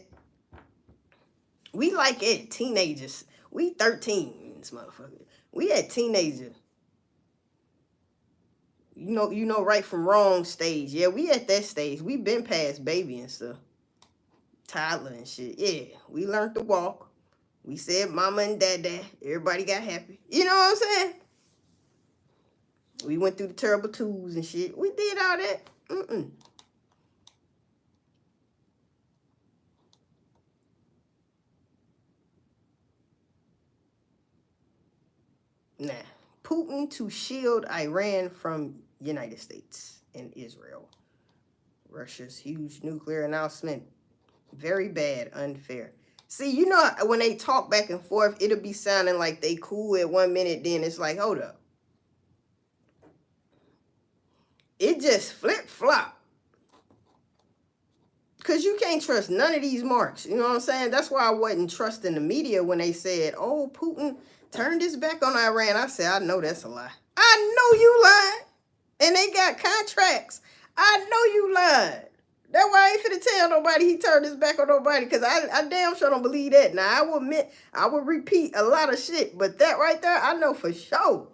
We like it, teenagers. We 13, this motherfucker. We at teenager. You know right from wrong stage. Yeah, we at that stage. We been past baby and stuff. Toddler and shit. Yeah, we learned to walk. We said mama and dada. Everybody got happy. You know what I'm saying? We went through the terrible twos and shit. We did all that. Nah. Putin to shield Iran from United States and Israel. Russia's huge nuclear announcement. Very bad, unfair. See, when they talk back and forth, it'll be sounding like they cool at 1 minute, then it's like, hold up. It just flip-flop. Because you can't trust none of these marks. You know what I'm saying? That's why I wasn't trusting the media when they said, oh, Putin turned his back on Iran. I said, I know that's a lie. I know you lied. And they got contracts. I know you lied. That's why I ain't finna tell nobody he turned his back on nobody, because I damn sure don't believe that. Now, I will admit, I will repeat a lot of shit, but that right there, I know for sure.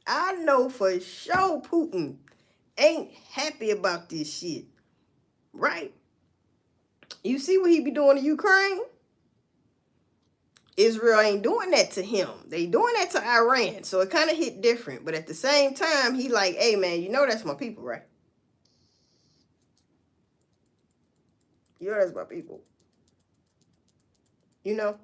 I know for sure Putin ain't happy about this shit, right? You see what he be doing to Ukraine? Israel ain't doing that to him. They doing that to Iran, so it kind of hit different. But at the same time, he like, hey man, you know that's my people, right? You know that's my people. You know?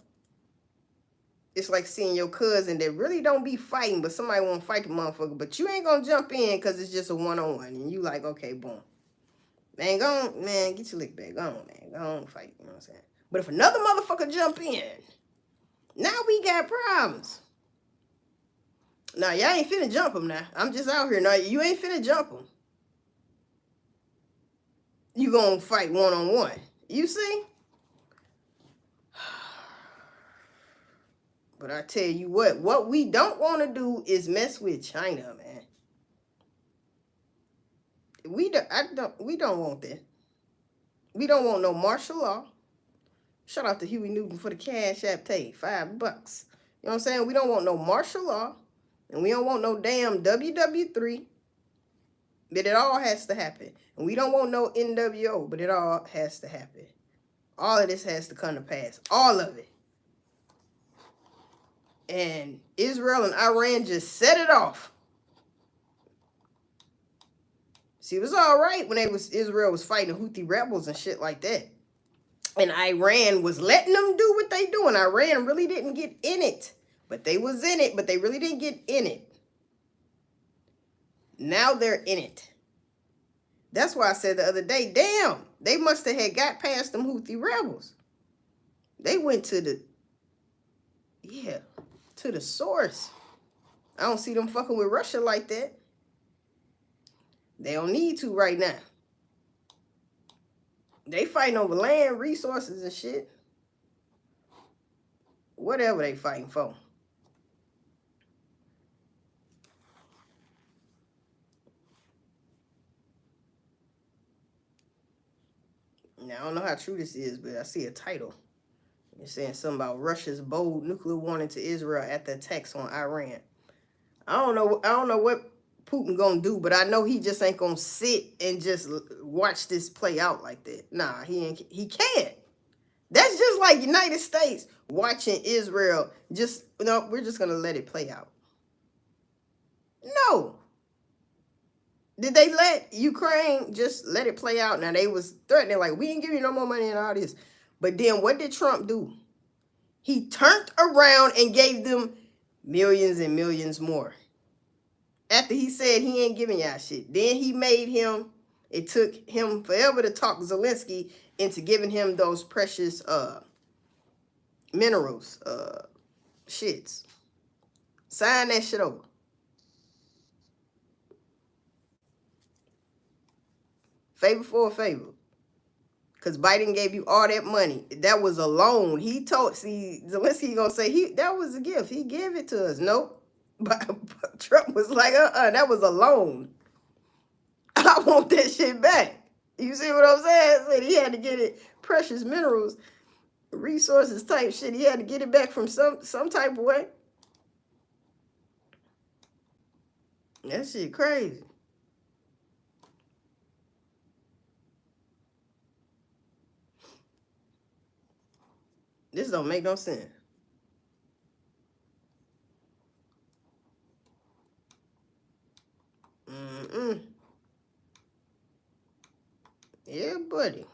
It's like seeing your cousin that really don't be fighting, but somebody want to fight the motherfucker, but you ain't gonna jump in because it's just a one-on-one, and you like, okay, boom. Man, go on, man, get your lick back. Go on, man. Go on, fight. You know what I'm saying? But if another motherfucker jump in, now we got problems. Now, y'all ain't finna jump him now. I'm just out here. Now, you ain't finna jump him. You gonna fight one-on-one. You see? But I tell you what we don't want to do is mess with China, man. We don't want that. We don't want no martial law. Shout out to Huey Newton for the Cash App tape, $5. You know what I'm saying? We don't want no martial law, and we don't want no damn WW3, but it all has to happen. And we don't want no NWO, but it all has to happen. All of this has to come to pass. All of it. And Israel and Iran just set it off. See, it was all right when Israel was fighting Houthi rebels and shit like that. And Iran was letting them do what they do. And Iran really didn't get in it. But they was in it, but they really didn't get in it. Now they're in it. That's why I said the other day, damn, they must have had got past them Houthi rebels. They went to the source. I don't see them fucking with Russia like that. They don't need to right now. They fighting over land, resources, and shit. Whatever they fighting for. Now, I don't know how true this is, but I see a title. It's saying something about Russia's bold nuclear warning to Israel at the attacks on Iran. I don't know what Putin gonna do, but I know he just ain't gonna sit and just watch this play out like that. Nah, he can't. That's just like United States watching Israel. We're just gonna let it play out. No. Did they let Ukraine just let it play out? Now they was threatening, like, we ain't giving you no more money and all this. But then what did Trump do? He turned around and gave them millions and millions more. After he said he ain't giving y'all shit. Then he made him, it took him forever to talk Zelensky into giving him those precious minerals, shits. Sign that shit over. Favor for a favor. Because Biden gave you all that money. That was a loan. Zelensky gonna say that was a gift. He gave it to us. Nope. But Trump was like, that was a loan. I want that shit back. You see what I'm saying? Said he had to get it, precious minerals, resources type shit. He had to get it back from some type of way. That shit crazy. This don't make no sense. Yeah, buddy.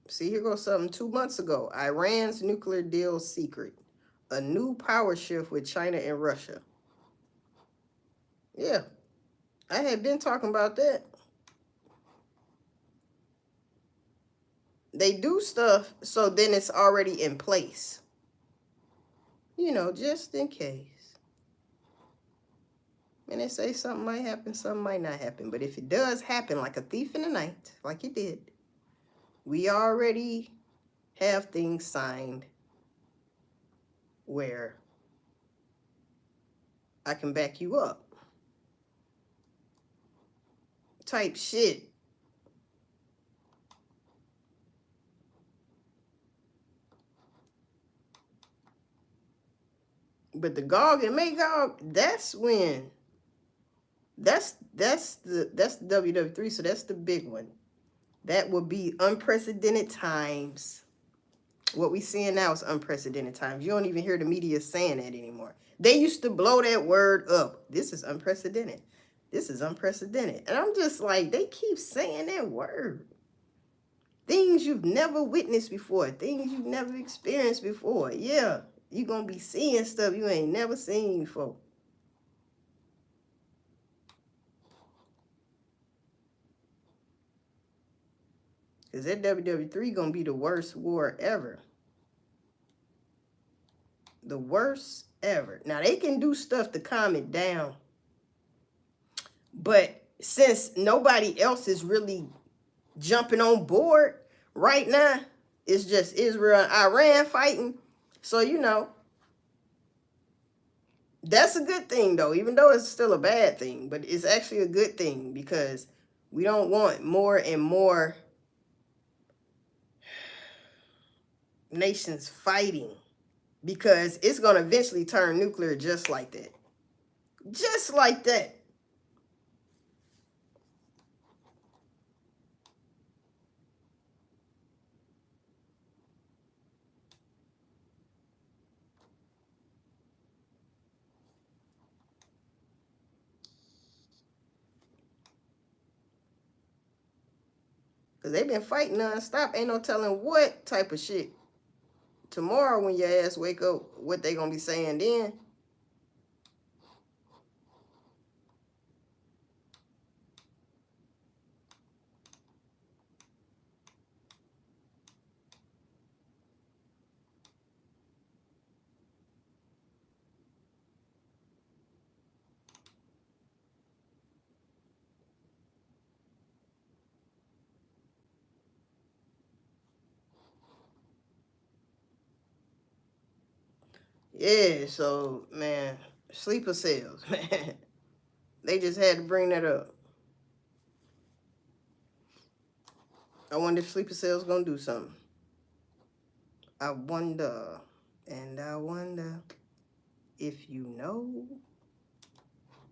See, here goes something 2 months ago. Iran's nuclear deal secret. A new power shift with China and Russia. Yeah, I had been talking about that. They do stuff so then it's already in place. You know, just in case. And they say something might happen, something might not happen. But if it does happen like a thief in the night, like it did, we already have things signed where I can back you up. type shit. But the Gog and Magog, that's when that's the WW3, so that's the big one. That will be unprecedented times. What we seeing now is unprecedented times. You don't even hear the media saying that anymore. They used to blow that word up. This is unprecedented. This is unprecedented. And I'm just like, they keep saying that word. Things you've never witnessed before. Things you've never experienced before. Yeah, you're going to be seeing stuff you ain't never seen before. Because that WW3 going to be the worst war ever. The worst ever. Now, they can do stuff to calm it down. But since nobody else is really jumping on board right now, it's just Israel and Iran fighting. So, you know, that's a good thing, though, even though it's still a bad thing. But it's actually a good thing because we don't want more and more nations fighting, because it's going to eventually turn nuclear just like that. Just like that. Because they've been fighting nonstop. Ain't no telling what type of shit. Tomorrow when your ass wake up, what they going to be saying then. Yeah, so, man, sleeper cells, man. They just had to bring that up. I wonder if sleeper cells gonna do something. I wonder, and I wonder if you know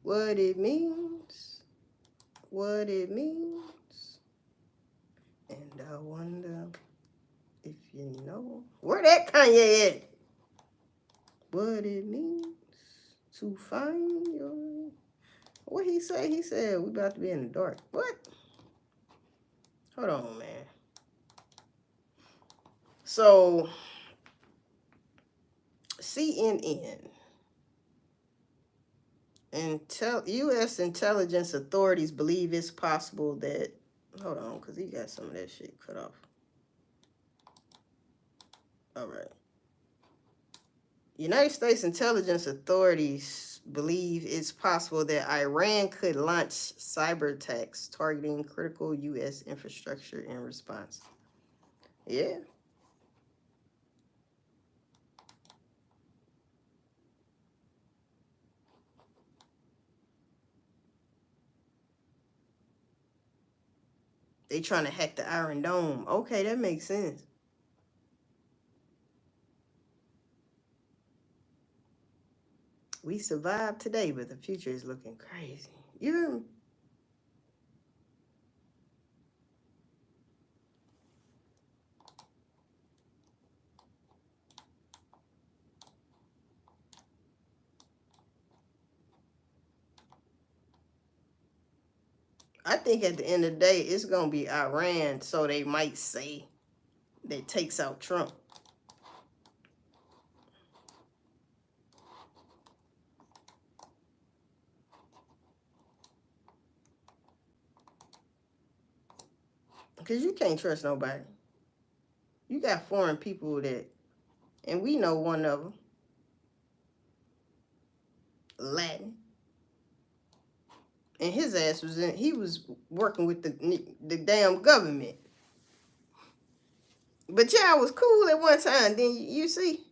what it means, what it means, and I wonder if you know where that Kanye at. What it means to find your... What he say? He said we about to be in the dark. What? Hold on, man. So, CNN and U.S. intelligence authorities believe it's possible that... Hold on, because he got some of that shit cut off. All right. United States intelligence authorities believe it's possible that Iran could launch cyber attacks targeting critical U.S. infrastructure in response. Yeah. They trying to hack the Iron Dome. Okay, that makes sense. We survived today, but the future is looking crazy. You hear me? I think at the end of the day, it's going to be Iran, so they might say that takes out Trump. Because you can't trust nobody. You got foreign people that, and we know one of them, Latin. And his ass was in, he was working with the damn government. But y'all was cool at one time, then you see?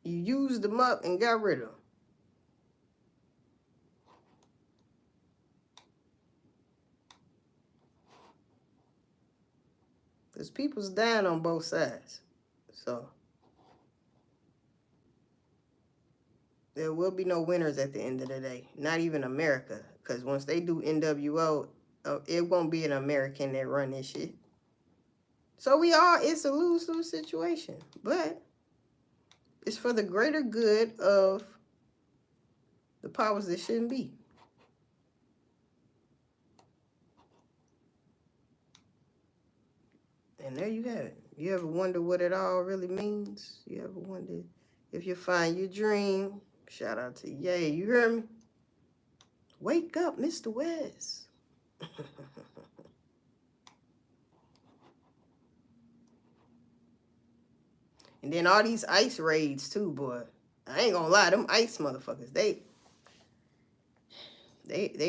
You used them up and got rid of them. Because people's dying on both sides. So there will be no winners at the end of the day. Not even America. Because once they do NWO, it won't be an American that run this shit. So it's a lose-lose situation. But it's for the greater good of the powers that shouldn't be. And there you have it. You ever wonder what it all really means? You ever wonder if you find your dream? Shout out to Ye. You hear me? Wake up, Mr. West. And then all these ICE raids too, boy. I ain't gonna lie, them ICE motherfuckers, they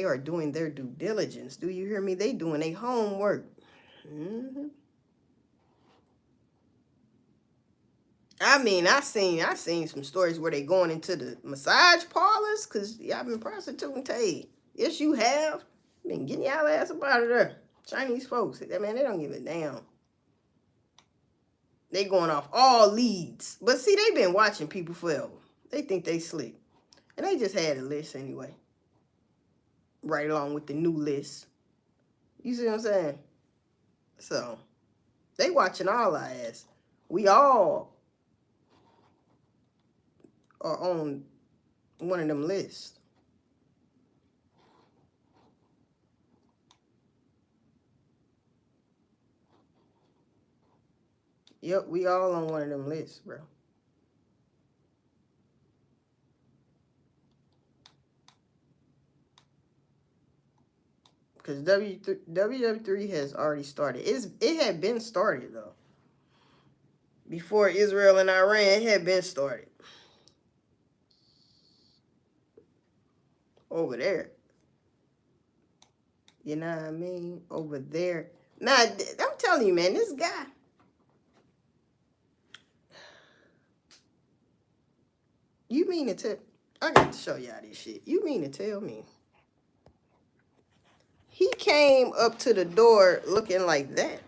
are doing their due diligence. Do you hear me? They doing their homework. Mm-hmm. I mean, I seen some stories where they going into the massage parlors because y'all been prostituting Tay. Yes, you have. Been getting y'all ass up out of there. Chinese folks, man, they don't give a damn. They going off all leads. But see, they been watching people forever. They think they slick. And they just had a list anyway. Right along with the new list. You see what I'm saying? So, they watching all our ass. We all are on one of them lists. Yep, we all on one of them lists, bro. Because WW3 has already started. It had been started, though. Before Israel and Iran, it had been started. Over there. You know what I mean? Over there. Nah, I'm telling you, man, this guy. You mean to tell... I got to show y'all this shit. You mean to tell me he came up to the door looking like that?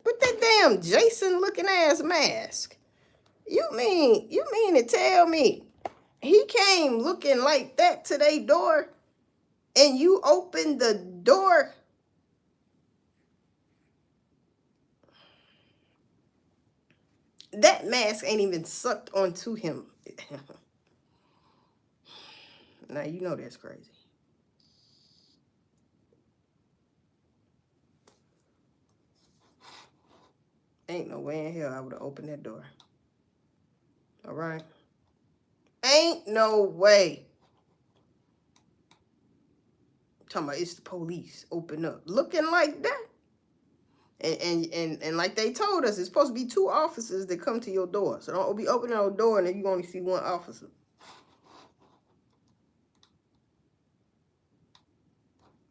With that damn Jason looking ass mask. You mean to tell me he came looking like that to their door and you opened the door? That mask ain't even sucked onto him. Now you know that's crazy. Ain't no way in hell I would have opened that door. All right? Ain't no way. I'm talking about it's the police. Open up. Looking like that. And like they told us, it's supposed to be 2 officers that come to your door. So don't be opening your door and then you only see 1 officer.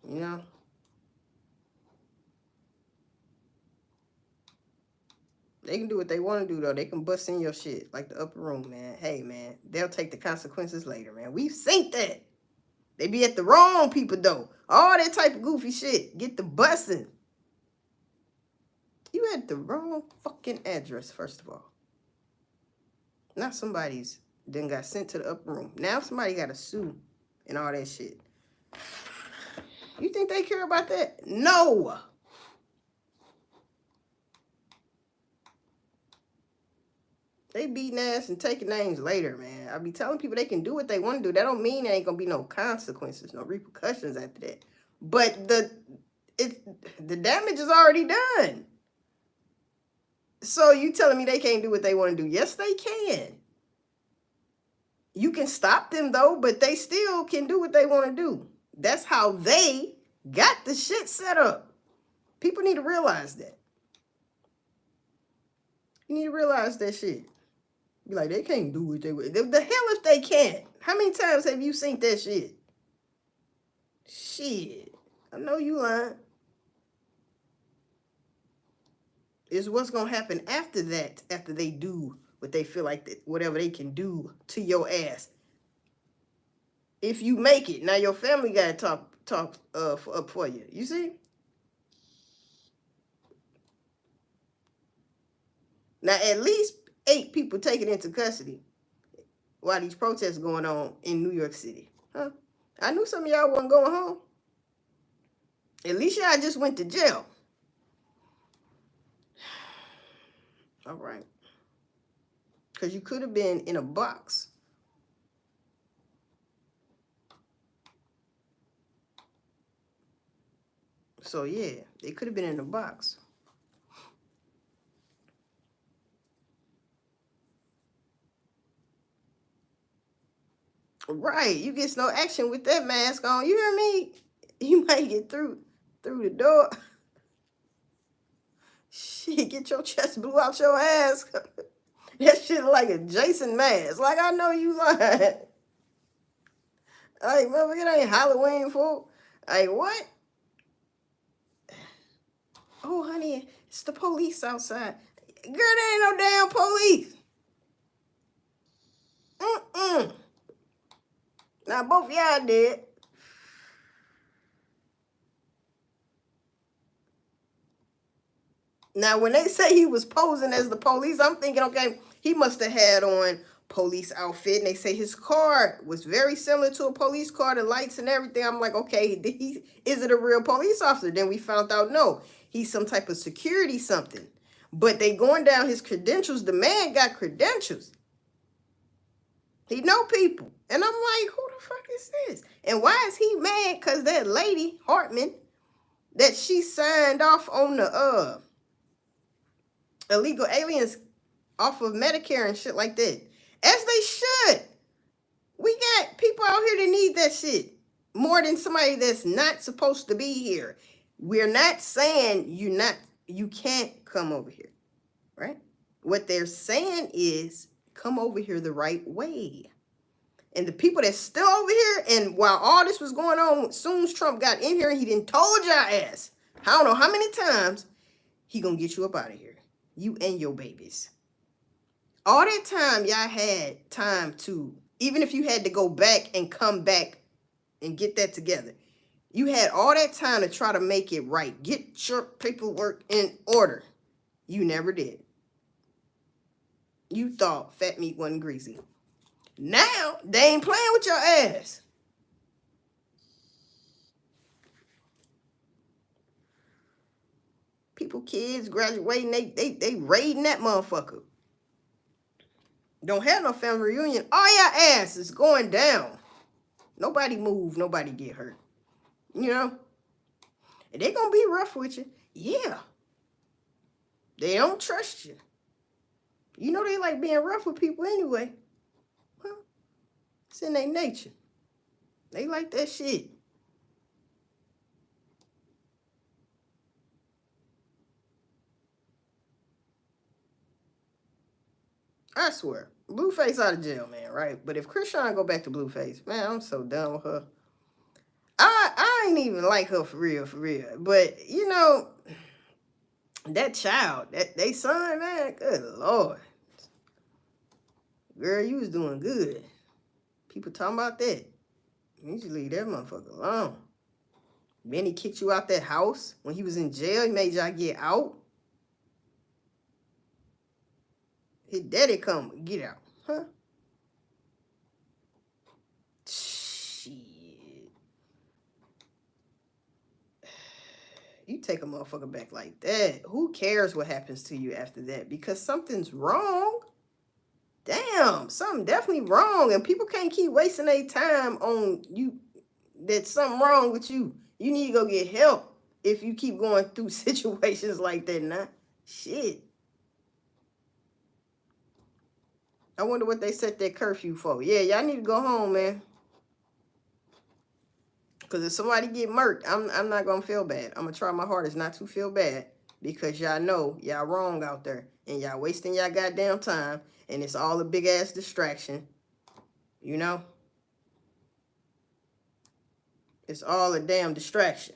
You know? They can do what they want to do, though. They can bust in your shit, like the upper room, man. Hey, man, they'll take the consequences later, man. We've seen that. They be at the wrong people, though. All that type of goofy shit. Get the busing. You had the wrong fucking address, first of all. Now somebody's then got sent to the upper room. Now somebody got to sue and all that shit. You think they care about that? No. They beating ass and taking names later, man. I be telling people they can do what they want to do. That don't mean there ain't gonna be no consequences, no repercussions after that. But the damage is already done. So you telling me they can't do what they want to do? Yes, they can. You can stop them though, but they still can do what they want to do. That's how they got the shit set up. People need to realize that. You need to realize that shit. Be like, they can't do what they want. The hell if they can't. How many times have you seen that shit? Shit. I know you lying. It's what's going to happen after that, after they do but they feel like that whatever they can do to your ass. If you make it, now your family gotta talk up for you. You see? Now at least 8 people taken into custody while these protests going on in New York City. Huh? I knew some of y'all wasn't going home. At least y'all just went to jail. All right. Because you could have been in a box. So yeah, they could have been in a box. Right, you get no action with that mask on. You hear me? You might get through the door. Shit, get your chest blew out your ass. That shit like a Jason mask. Like, I know you lying. Like, motherfucker, it ain't Halloween, fool. Like, what? Oh, honey, it's the police outside. Girl, there ain't no damn police. Now, both y'all did. Now, when they say he was posing as the police, I'm thinking, okay, he must have had on police outfit. And they say his car was very similar to a police car, the lights and everything. I'm like, okay, is it a real police officer? Then we found out, no, he's some type of security something. But they going down his credentials. The man got credentials. He know people. And I'm like, who the fuck is this? And why is he mad? Because that lady, Hartman, that she signed off on the illegal aliens off of Medicare and shit like that. As they should. We got people out here that need that shit more than somebody that's not supposed to be here. We're not saying you can't come over here, right? What they're saying is come over here the right way. And the people that's still over here, and while all this was going on, as soon as Trump got in here, he didn't told y'all ass, I don't know how many times, he gonna get you up out of here. You and your babies. All that time y'all had time to, even if you had to go back and come back and get that together, you had all that time to try to make it right. Get your paperwork in order. You never did. You thought fat meat wasn't greasy. Now, they ain't playing with your ass. People, kids graduating, they raiding that motherfucker. Don't have no family reunion. All your ass is going down. Nobody move, nobody get hurt. You know? And they gonna be rough with you. Yeah. They don't trust you. You know they like being rough with people anyway. Well, it's in their nature. They like that shit. I swear. Blueface out of jail, man, right? But if Krishan go back to Blueface, man, I'm so done with her. I ain't even like her for real. But, you know, that child, they son, man, good Lord. Girl, you was doing good. People talking about that. You need to leave that motherfucker alone. Then he kicked you out that house when he was in jail. He made y'all get out. His daddy come, get out. Huh? Shit. You take a motherfucker back like that. Who cares what happens to you after that? Because something's wrong. Damn, something definitely wrong. And people can't keep wasting their time on you. That's something wrong with you. You need to go get help if you keep going through situations like that now. Shit. I wonder what they set that curfew for. Yeah, y'all need to go home, man. Because if somebody get murked, I'm not going to feel bad. I'm going to try my hardest not to feel bad. Because y'all know y'all wrong out there. And y'all wasting y'all goddamn time. And it's all a big ass distraction. You know? It's all a damn distraction.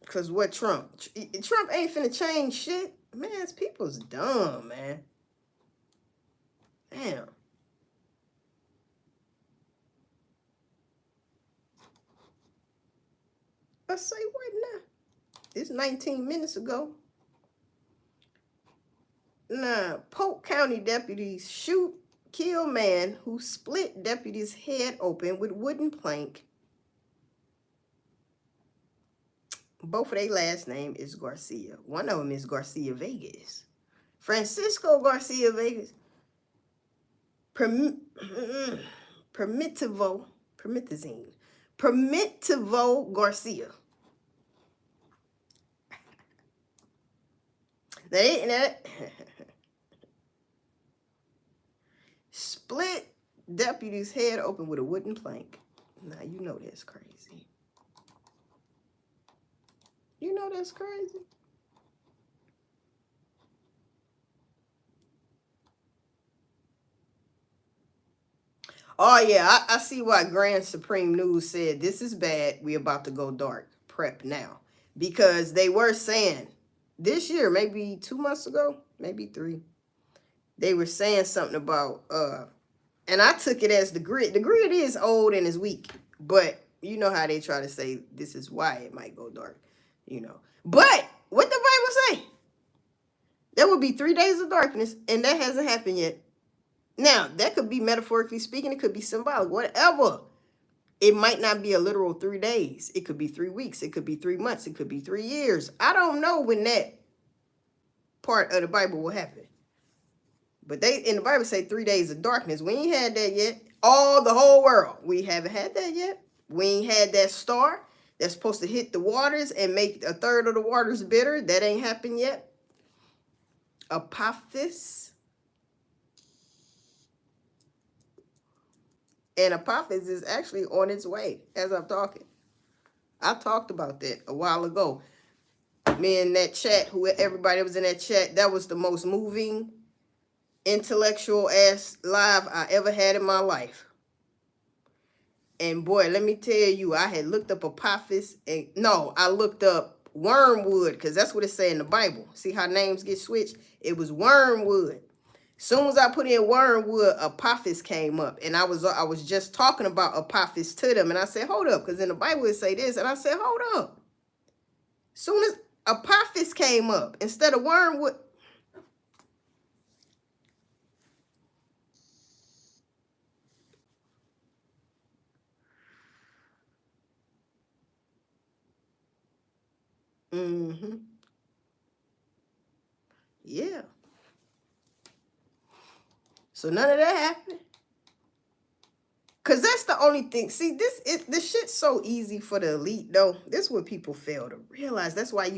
Because what Trump ain't finna change shit. Man, people's dumb, man. I say what now? It's 19 minutes ago. Nah, Polk County deputies kill man who split deputy's head open with wooden plank. Both of their last name is Garcia. One of them is Garcia Vegas. Francisco Garcia Vegas. Primitivo Garcia. That split deputy's head open with a wooden plank. Now you know that's crazy. You know that's crazy. Oh yeah, I see why Grand Supreme News said this is bad. We about to go dark. Prep now. Because they were saying this year, maybe 2 months ago, maybe 3, they were saying something about and I took it as the grid. The grid is old and is weak, but you know how they try to say this is why it might go dark, you know. But what the Bible say? There will be 3 days of darkness, and that hasn't happened yet. Now, that could be metaphorically speaking, it could be symbolic, whatever. It might not be a literal 3 days. It could be 3 weeks. It could be 3 months. It could be 3 years. I don't know when that part of the Bible will happen. But they in the Bible say 3 days of darkness. We ain't had that yet. The whole world. We haven't had that yet. We ain't had that star that's supposed to hit the waters and make a third of the waters bitter. That ain't happened yet. Apophis. And Apophis is actually on its way as I'm talking. I talked about that a while ago. Me in that chat, everybody was in that chat, that was the most moving, intellectual ass live I ever had in my life. And boy, let me tell you, I had looked up Apophis, and no, I looked up Wormwood, because that's what it say in the Bible. See how names get switched? It was Wormwood. Soon as I put in Wormwood, Apophis came up, and I was just talking about Apophis to them, and I said, hold up, because in the Bible it say this, and I said, hold up. Soon as Apophis came up instead of Wormwood. Mm-hmm. Yeah. So none of that happened. Because that's the only thing. See, this shit's so easy for the elite, though. This is what people fail to realize. That's why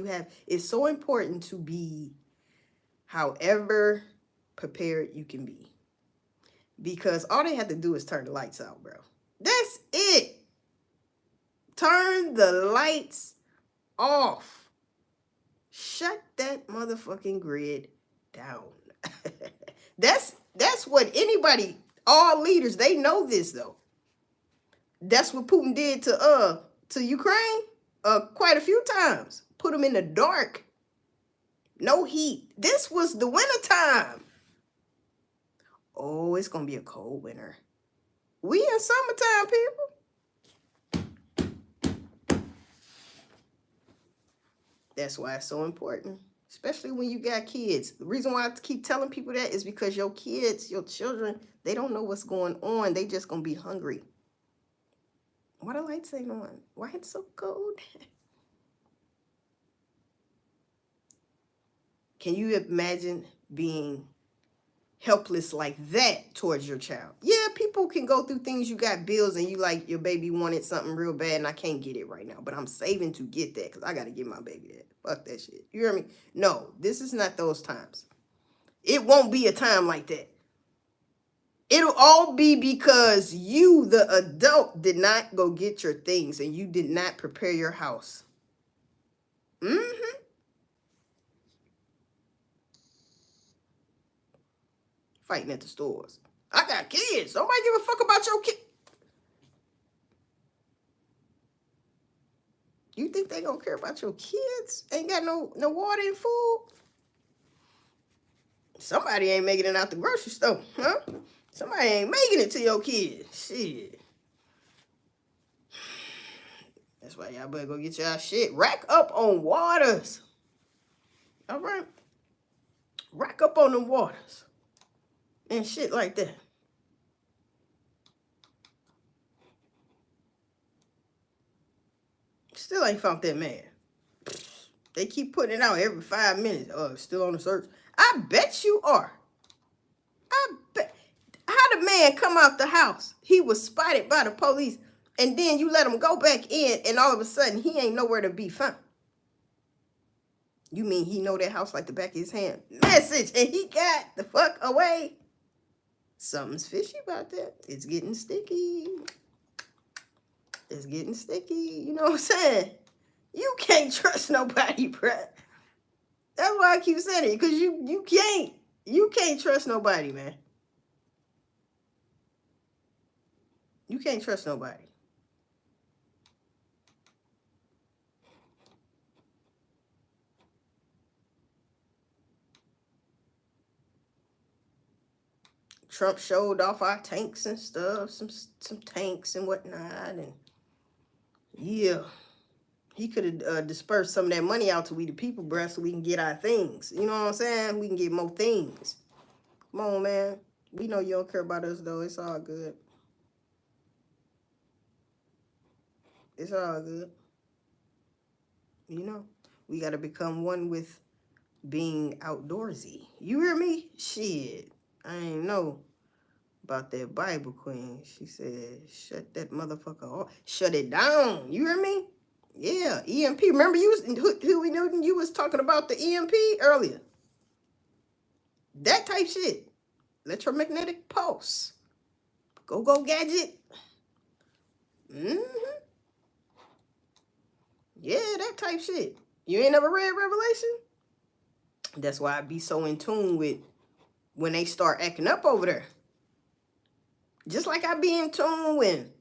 it's so important to be however prepared you can be. Because all they have to do is turn the lights out, bro. That's it. Turn the lights off. Shut that motherfucking grid down. That's what anybody, all leaders, they know this though. That's what Putin did to Ukraine quite a few times. Put them in the dark. No heat. This was the winter time. Oh, it's gonna be a cold winter. We in summertime, people. That's why it's so important. Especially when you got kids. The reason why I keep telling people that is because your kids, your children, they don't know what's going on. They just gonna be hungry. Why the lights ain't on? Why it's so cold? Can you imagine being helpless like that towards your child? Yeah, people can go through things. You got bills and you like your baby wanted something real bad and I can't get it right now, but I'm saving to get that because I got to get my baby that. Fuck that shit. You hear me? No, this is not those times. It won't be a time like that. It'll all be because you, the adult, did not go get your things and you did not prepare your house. Mm-hmm. Fighting at the stores. I got kids. Nobody give a fuck about your kid. You think they gonna care about your kids? Ain't got no water and food? Somebody ain't making it out the grocery store, huh? Somebody ain't making it to your kids. Shit. That's why y'all better go get y'all shit. Rack up on waters. All right? Rack up on them waters. And shit like that. Still ain't found that man. They keep putting it out every 5 minutes. Oh, still on the search. I bet you are. I bet. How the man come out the house? He was spotted by the police, and then you let him go back in, and all of a sudden he ain't nowhere to be found. You mean he know that house like the back of his hand? Message, and he got the fuck away. Something's fishy about that. It's getting sticky. It's getting sticky. You know what I'm saying? You can't trust nobody, bruh. That's why I keep saying it, because you can't trust nobody, man. You can't trust nobody. Trump showed off our tanks and stuff, some tanks and whatnot, and yeah, he could have dispersed some of that money out to we the people, bruh, so we can get our things. You know what I'm saying? We can get more things. Come on, man. We know you don't care about us, though. It's all good. It's all good. You know, we got to become one with being outdoorsy. You hear me? Shit. I ain't know about that Bible queen. She said, shut that motherfucker off. Shut it down. You hear me? Yeah, EMP. Remember Huey Newton? You was talking about the EMP earlier. That type shit. Electromagnetic pulse. Go gadget. Mm-hmm. Yeah, that type shit. You ain't never read Revelation? That's why I be so in tune with when they start acting up over there. Just like I be in tune when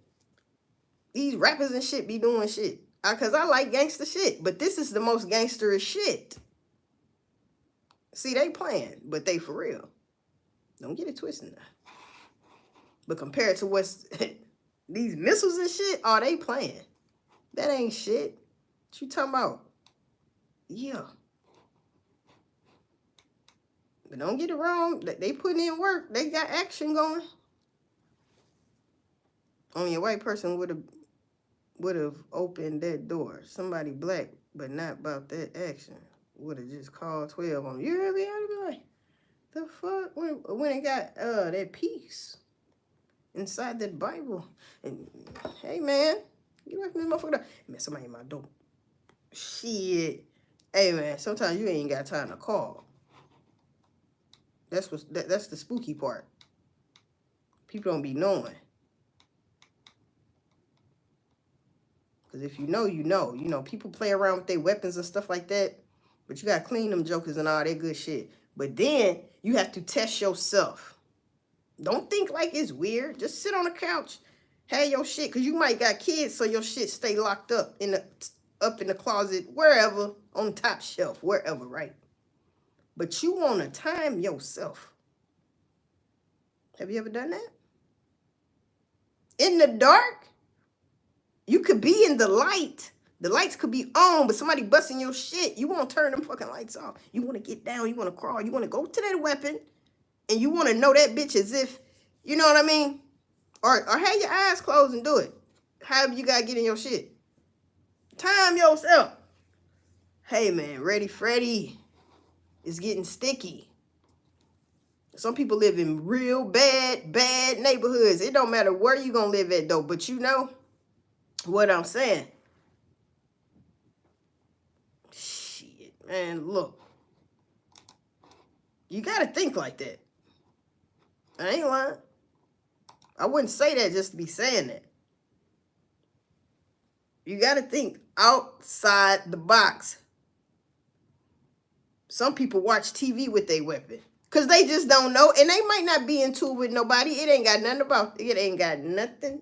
these rappers and shit be doing shit. Because I like gangster shit. But this is the most gangsterish shit. See, they playing, but they for real. Don't get it twisted now. But compared to what's these missiles and shit, oh, they playing. That ain't shit. What you talking about? Yeah. But don't get it wrong. They putting in work. They got action going. Only a white person would have opened that door. Somebody black, but not about that action, would have just called 12 on you. You hear me? I'd be like, the fuck? When it got that peace inside that Bible. And hey, man, get away from this motherfucker. Man, somebody in my door. Shit. Hey, man, sometimes you ain't got time to call. That's the spooky part. People don't be knowing. Because if you know, you know. You know, people play around with their weapons and stuff like that. But you got to clean them jokers and all that good shit. But then you have to test yourself. Don't think like it's weird. Just sit on the couch. Have your shit. Because you might got kids, so your shit stay locked up in the closet, wherever, on the top shelf, wherever, right? But you want to time yourself. Have you ever done that? In the dark? You could be in the light. The lights could be on, but somebody busting your shit. You want to turn them fucking lights off. You want to get down. You want to crawl. You want to go to that weapon. And you want to know that bitch as if, you know what I mean? Or have your eyes closed and do it. However you got to get in your shit. Time yourself. Hey, man, Ready Freddy is getting sticky. Some people live in real bad neighborhoods. It don't matter where you going to live at, though. But you know what I'm saying. Shit, man, look. You got to think like that. I ain't lying. I wouldn't say that just to be saying that. You got to think outside the box. Some people watch TV with their weapon. Because they just don't know. And they might not be into it with nobody. It ain't got nothing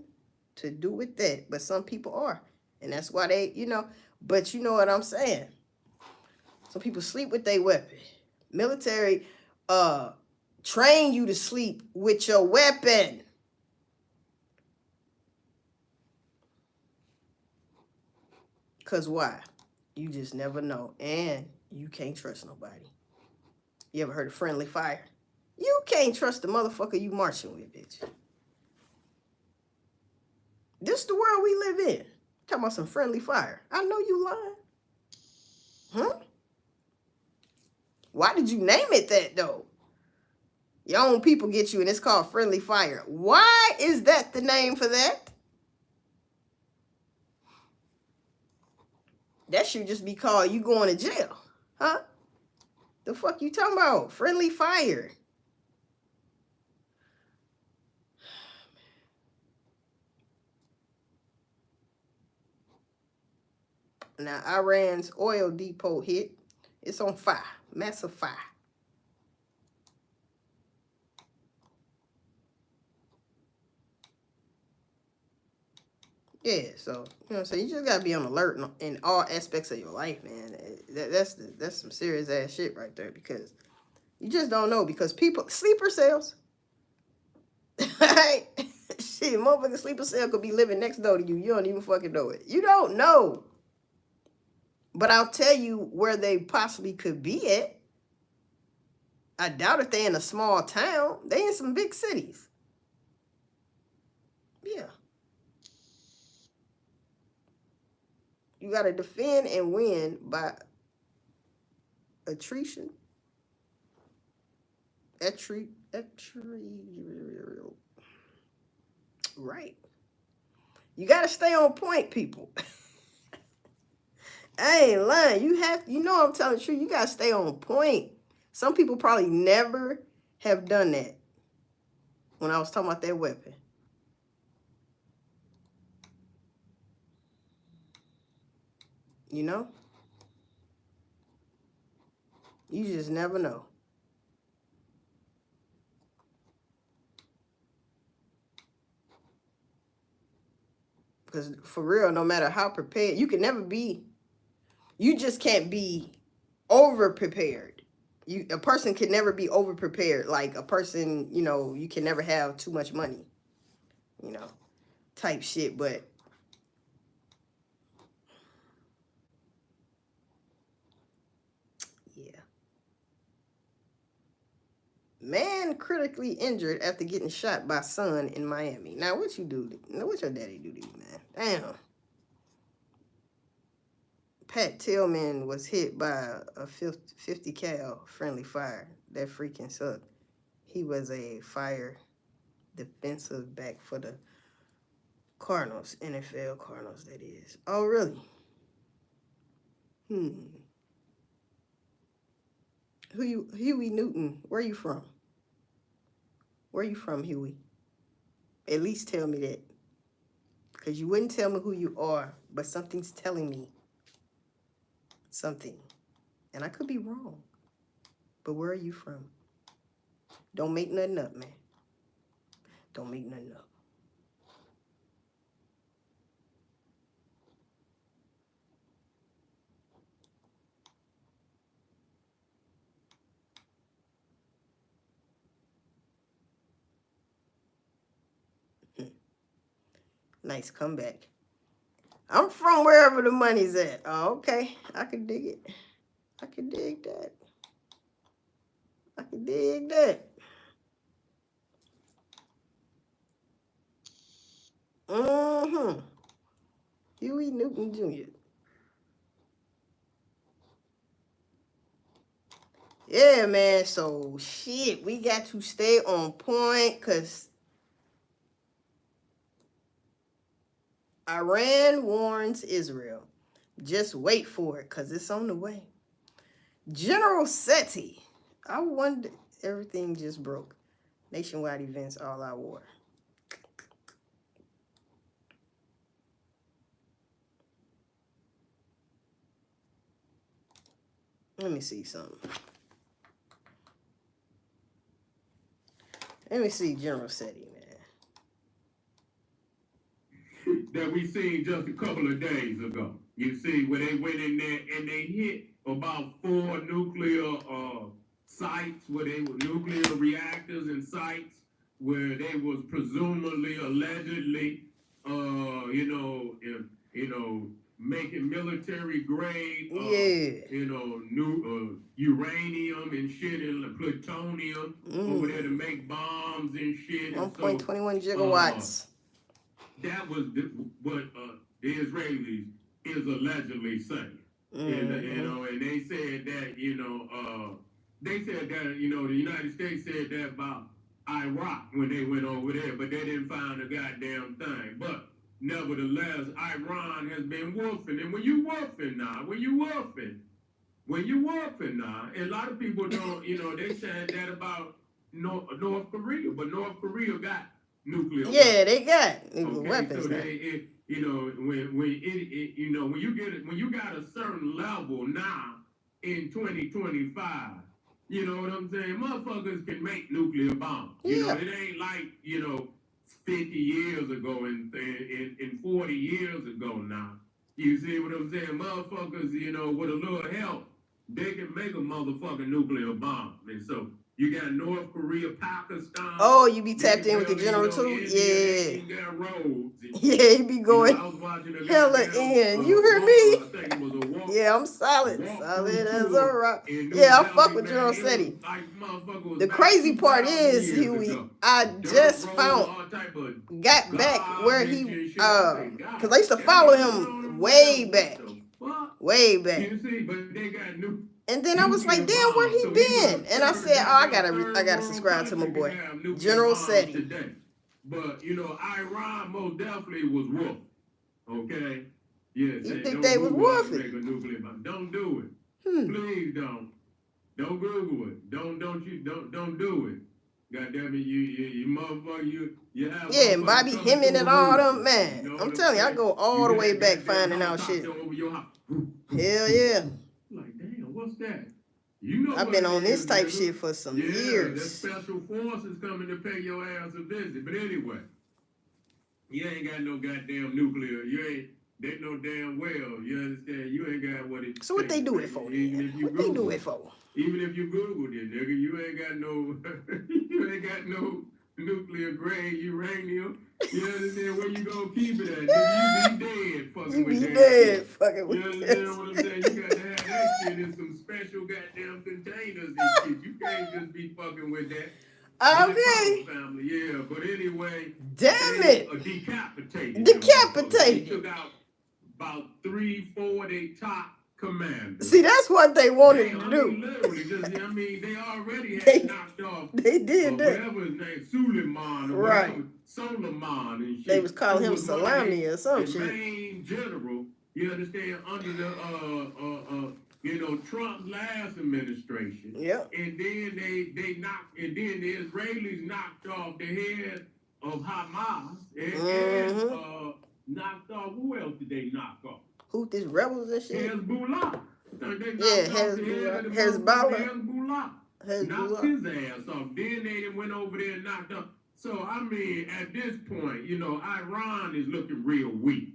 to do with that. But some people are. And that's why they, you know. But you know what I'm saying. Some people sleep with their weapon. Military train you to sleep with your weapon. Because why? You just never know. And you can't trust nobody. You ever heard of friendly fire? You can't trust the motherfucker you marching with, bitch. This is the world we live in. Talking about some friendly fire. I know you lying. Huh? Why did you name it that, though? Your own people get you, and it's called friendly fire. Why is that the name for that? That should just be called you going to jail. Huh? The fuck you talking about? Friendly fire. Now, Iran's oil depot hit. It's on fire. Massive fire. Yeah, so, you know what I'm saying? You just gotta be on alert in all aspects of your life, man. That's some serious ass shit right there, because you just don't know, because people, sleeper cells. Right? Shit, motherfucking sleeper cell could be living next door to you. You don't even fucking know it. You don't know. But I'll tell you where they possibly could be at. I doubt if they're in a small town. They in some big cities. Yeah. You got to defend and win by attrition. Right. You got to stay on point, people. I ain't lying. You know I'm telling the truth. You got to stay on point. Some people probably never have done that when I was talking about that weapon. You know? You just never know. Because for real, no matter how prepared, you can never be, you just can't be over prepared. A person can never be over prepared. Like a person, you can never have too much money, type shit. But yeah. Man critically injured after getting shot by son in Miami. Now, what you do? What your daddy do to you, man? Damn. Pat Tillman was hit by a 50 cal friendly fire. That freaking sucked. He was a fire defensive back for the Cardinals, NFL Cardinals, that is. Oh, really? Huey Newton, where you from? Where you from, Huey? At least tell me that. Because you wouldn't tell me who you are, but something's telling me something. And I could be wrong. But where are you from? Don't make nothing up, man. Don't make nothing up. Nice comeback. I'm from wherever the money's at. Oh, okay. I can dig it. I can dig that. I can dig that. Huey Newton Jr. Yeah, man. So, shit, we got to stay on point, because Iran warns Israel. Just wait for it, because it's on the way. General Seti. I wonder, everything just broke. Nationwide events, all out war. Let me see something. Let me see General Seti, man. That we seen just a couple of days ago. You see, where they went in there and they hit about 4 nuclear sites, where they were nuclear reactors and sites where they was presumably, allegedly, making military grade, Yeah. new uranium and shit and plutonium over there to make bombs and shit. And 1.21 gigawatts. That was what the Israelis is allegedly saying. And they said that, the United States said that about Iraq when they went over there, but they didn't find a goddamn thing. But nevertheless, Iran has been wolfing. And when you wolfing now, and a lot of people don't, they said that about North Korea, but North Korea got nuclear weapons. Yeah, they got weapons so now. When you got a certain level now in 2025, you know what I'm saying? Motherfuckers can make nuclear bombs. It ain't like 50 years ago and 40 years ago now. You see what I'm saying? Motherfuckers, with a little help, they can make a motherfucking nuclear bomb. And so you got North Korea, Pakistan. Oh, you be tapped in with the general too? India, yeah. Got roads. Yeah, he be going hella in. You hear me? Yeah, I'm solid. Solid as a rock. Yeah, I fuck with General Seti. The crazy part is, Huey, I just got back where he, because I used to follow him way back. And then I was like, damn, where he been? And I said, oh, I gotta subscribe to my boy, General Seti. But Iran most definitely was wolf. Okay? Yeah, you think they was wolfing? Don't do it. Please don't. Don't Google it. Don't do it. God damn it, you motherfucker, you have. Yeah, and Bobby Hemming and all them, man. I'm telling you, I go all the way back finding out shit. Hell yeah. Like, damn, what's that? I've been on this type shit for some years. The special forces coming to pay your ass a visit. But anyway, you ain't got no goddamn nuclear. They know damn well. You understand? You ain't got what it. So what they do it for? What they do it for? Even if you Googled it, nigga, you ain't got no nuclear grade uranium. You understand where you gonna keep it at? Nigga, you be dead fucking with that. You be dead fucking with that. You understand what I'm saying? You gotta have that shit in some special goddamn containers and shit. You can't just be fucking with that. Okay. Family, yeah, but anyway. Damn it. Decapitated. Decapitated. They took out about 3-4 they top commanders. See, that's what they wanted to do. Literally, they already had knocked off. They did that. Whatever his name, Suleiman or right. Suleiman and shit. They was calling him Salami or some shit. Main general, you understand, under the Trump's last administration. Yeah. And then they knocked, and then the Israelis knocked off the head of Hamas and knocked off. Who else did they knock off? Houthis rebels and shit. Hezbollah. Hezbollah. Knocked his ass off. Then they went over there and knocked up. So I mean, at this point, Iran is looking real weak.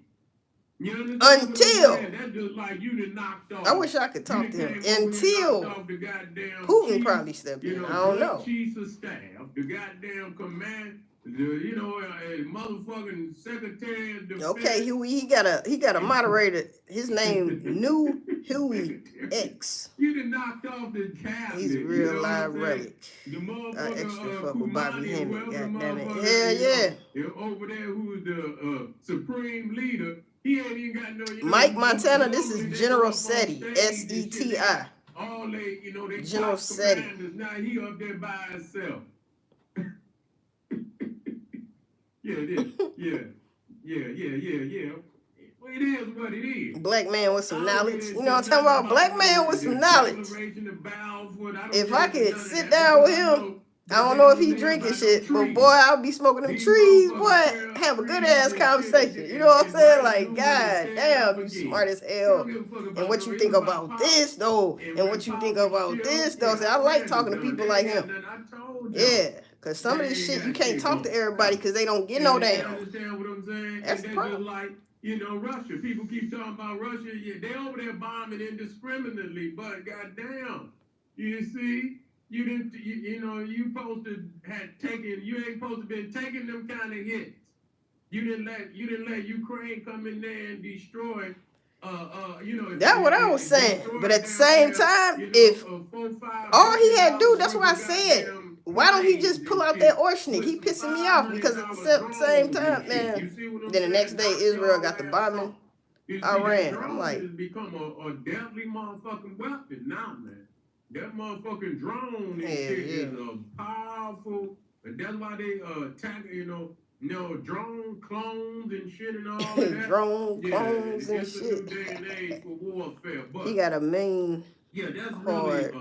You understand? Until that's just like you done knocked off. I wish I could talk to him. Until Putin probably stepped in. I don't know. Chiefs of staff, the goddamn command. A motherfucking secretary of defense. Okay, Huey, he got a moderator. His name New Huey X. You done knocked off the cabinet. He's a real live relic. Extra fuck with Bobby Hemming. Goddamn it. Hell yeah. Over there, who's the supreme leader? He ain't even got no. Mike Montana. This is General Seti. Seti. All they General Seti. Now he up there by himself. Yeah, it is. Yeah. Well, it is what it is. Black man with some knowledge. You know what I'm talking about? Black man with some knowledge. If I could sit down with him, I don't know if he drinking shit, but boy, I'll be smoking them trees, boy. Have a good ass conversation. You know what I'm saying? Like, god damn, you smart as hell. And what you think about this though? And what you think about this though? So I like talking to people like him. Yeah. Because some of this shit, you can't talk to everybody because they don't get no damn. Understand what I'm saying? That's the problem. Like, Russia. People keep talking about Russia. Yeah, they over there bombing indiscriminately, but goddamn, you see, you didn't, you supposed to you ain't supposed to been taking them kind of hits. You didn't let Ukraine come in there and destroy That's what I was saying. But at the same time, if all he had to do, that's what I said. Why don't he just pull out that orsenic? He pissing me off because at the same time, man. Then the next day, Israel got the bombing Iran. I'm like, it's become a deadly motherfucking weapon now, man. That motherfucking drone and shit is powerful, and that's why they attack, drone clones and shit and all of that. Drone clones and it's shit. A new day and age for warfare, but he got a mean that's hard,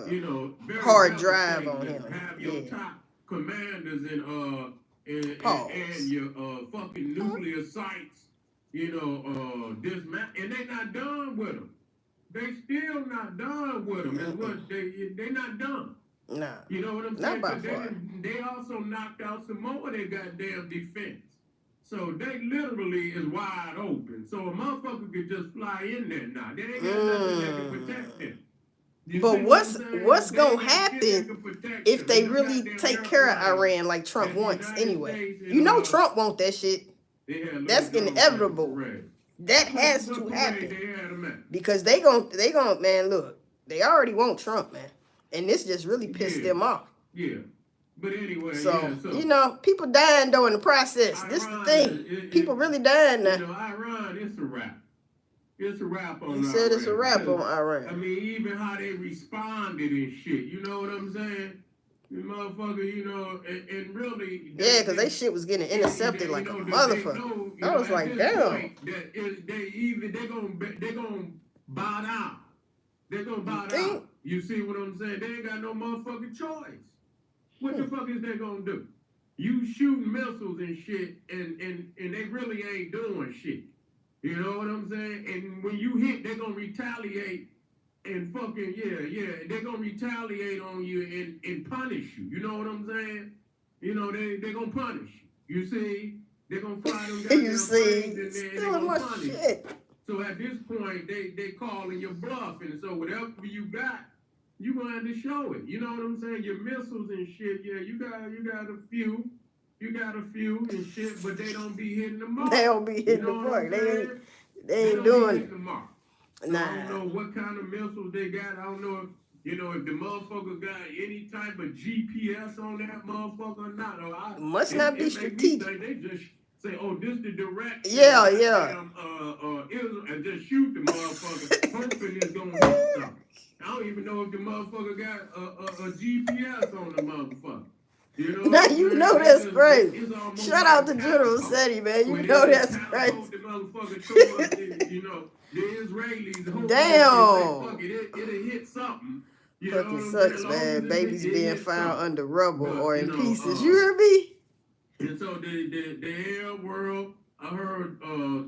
really, very hard drive on him. Have your top commanders and your fucking nuclear sites, dismantle, and they not done with them. They still not done with them. Is what they not done. Nah. You know what I'm not saying? By far. They also knocked out some more of their goddamn defense. So they literally is wide open. So a motherfucker could just fly in there now. They ain't got nothing that can protect them. But what's gonna happen if they really take care of Iran like Trump wants anyway? You know Trump want that shit. That's inevitable. That has to happen. Because they gon' man, look, they already want Trump, man. And this just really pissed them off. Yeah. But anyway, so people dying though in the process. This is the thing. People really dying now. Iran, it's a wrap. It's a wrap on Iran. He said it's a wrap on Iran. I mean, even how they responded and shit. You know what I'm saying? The motherfucker, and really... Yeah, because they shit was getting intercepted like a motherfucker. I was like, damn. They're gonna bow down. They're gonna bow down. You see what I'm saying? They ain't got no motherfucking choice. What the fuck is they gonna do? You shooting missiles and shit, and they really ain't doing shit. You know what I'm saying? And when you hit, they're gonna retaliate and fucking, they're gonna retaliate on you and punish you. You know what I'm saying? They're gonna punish you. You see? They're gonna fly them down. You see? And they're Stealing my shit. So at this point, they calling your bluff, and so whatever you got, you gonna have to show it. You know what I'm saying? Your missiles and shit, you got a few. You got a few and shit, but they don't be hitting the mark. They don't be hitting the mark. They ain't doing it. The mark. So I don't know what kind of missiles they got. I don't know if the motherfucker got any type of GPS on that motherfucker or not. Must not be strategic. They just say, this the direction. Yeah. And just shoot the motherfucker, hoping it's gonna hit something. I don't even know if the motherfucker got a GPS on the motherfucker. Now you know that's crazy. Shout out to General Seti, man. You know that's crazy. The Israelis. Damn. It'll hit something. Fucking sucks, man. Babies being found under rubble or in pieces. You hear me? And so the Arab world, I heard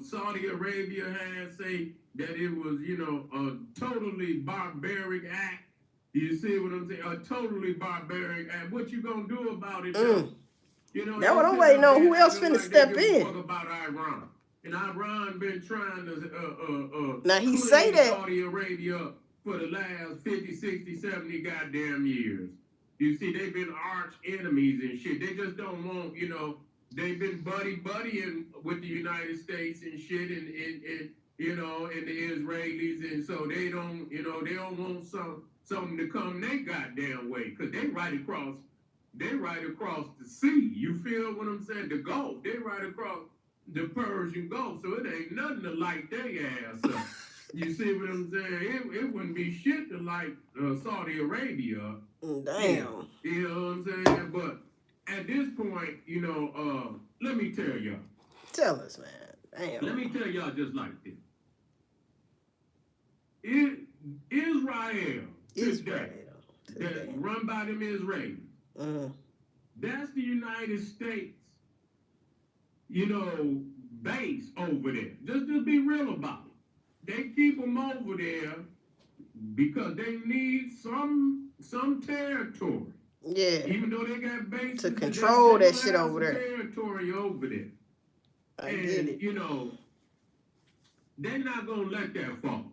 Saudi Arabia had say that it was, a totally barbaric act. You see what I'm saying? A totally barbaric act. What you gonna do about it? That's what I'm waiting on. Who else finna step in? About Iran. And Iran been trying to now he say that Saudi Arabia for the last 50, 60, 70 goddamn years. You see, they've been arch enemies and shit. They just don't want, they've been buddying with the United States and shit and the Israelis, and so they don't want something to come their goddamn way, because they right across the sea. You feel what I'm saying? The Gulf. They right across the Persian Gulf, so it ain't nothing to light their ass up. You see what I'm saying? It wouldn't be shit to light Saudi Arabia. Damn. You know what I'm saying? But at this point, let me tell y'all. Tell us, man. Damn. Let me tell y'all just like this. Israel today, run by them Israelis. That's the United States, base over there. Just be real about it. They keep them over there because they need some territory. Yeah. Even though they got bases to control that shit over over there. Territory over there. I get it. They're not gonna let that fall.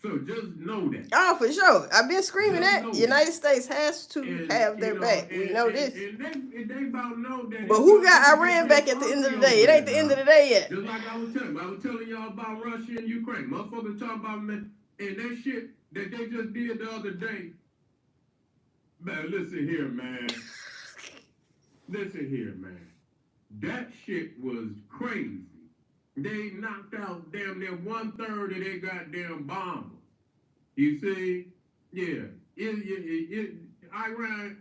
So just know that. Oh, for sure. I've been screaming Just that. know United States has to And, have their back. We know this. And they about know that. But who got Iran back at the end of the day? It ain't the end of the day yet. Just like I was telling y'all about Russia and Ukraine. Motherfuckers talking about man, and that shit that they just did the other day. Man, listen here, man. Listen here, man. That shit was crazy. They knocked out damn near 1/3 of their goddamn bombers. You see? Yeah. Iran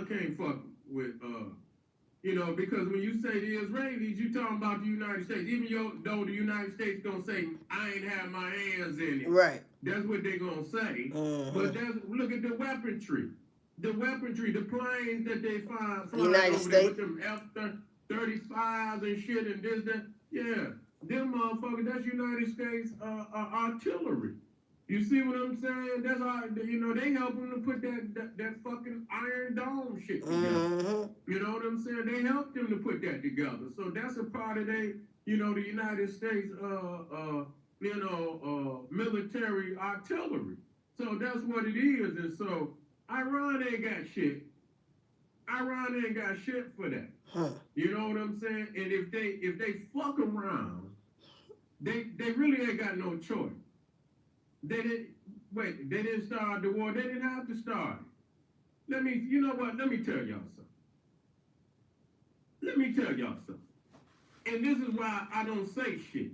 can't fuck with because when you say the Israelis, you talking about the United States. Even though the United States gonna say, I ain't have my hands in it. Right. That's what they gonna say. But look at the weaponry. The planes that they find flying United over States. there with them F-35s and shit and this, that. Yeah. Them motherfuckers, that's United States artillery. You see what I'm saying? That's how, they help them to put that fucking Iron Dome shit together. You know what I'm saying? They helped them to put that together. So that's a part of the United States, military artillery. So that's what it is. And so Iran ain't got shit. Iran ain't got shit for that. You know what I'm saying? And if they fuck around, they really ain't got no choice. They didn't start the war. They didn't have to start it. Let me tell y'all something. And this is why I don't say shit.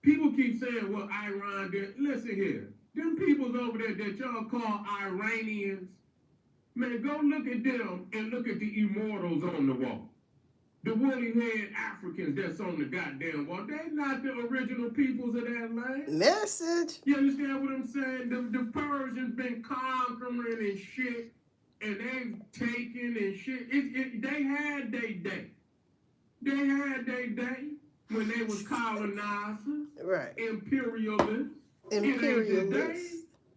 People keep saying, well, Iran did. Listen here. Them peoples over there that y'all call Iranians, man, go look at them and look at the immortals on the wall. The woolly-haired Africans that's on the goddamn wall. They're not the original peoples of that land. Message. You understand what I'm saying? The Persians been conquering and shit, and they've taken and shit. They had their day. They had their day when they was colonizers. Right. Imperialists. It ain't today.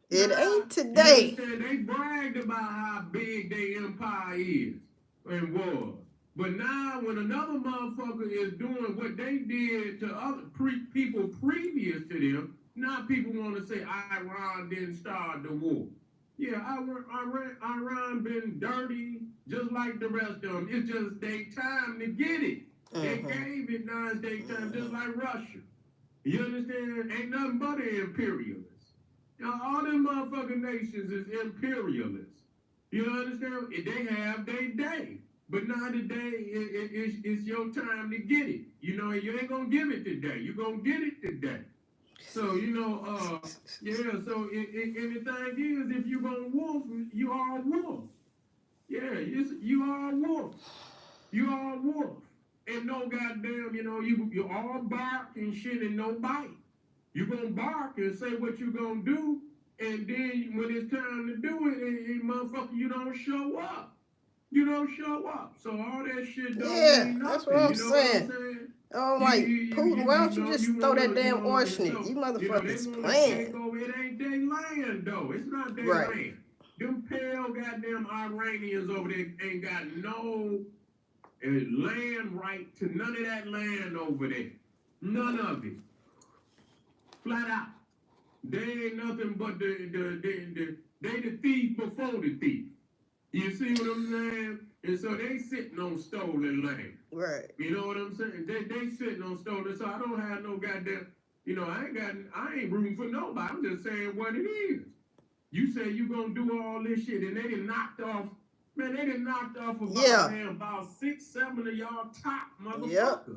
You understand? They bragged about how big their empire is and was. But now when another motherfucker is doing what they did to other people previous to them, now people want to say Iran didn't start the war. Yeah, Iran been dirty just like the rest of them. It's just their time to get it. They gave it, now it's their time, just like Russia. You understand? Ain't nothing but an imperialist. All them motherfucking nations is imperialists. You understand? They have their day. But now today, it's your time to get it. You ain't gonna give it today. You're gonna get it today. So, so and the thing is, if you're gonna wolf, you are wolf. Yeah, you are wolf. You are wolf. And no goddamn, you all bark and shit and no bite. You gonna bark and say what you gonna do, and then when it's time to do it, and motherfucker, you don't show up. You don't show up. So all that shit don't mean nothing. That's what I'm saying. What I'm saying? Oh, like, Putin, why don't you just throw that damn arsenic? You motherfuckers playing. It ain't their land, though. It's not their land. Them pale goddamn Iranians over there ain't got no land right to none of that land over there. None of it. Flat out. They ain't nothing but they the thief before the thief. You see what I'm saying? And so they sitting on stolen land. Right. You know what I'm saying? They sitting on stolen. So I don't have no goddamn, I ain't rooting for nobody. I'm just saying what it is. You say you gonna do all this shit, and they done knocked off about 6, 7 of y'all top motherfuckers. Yep.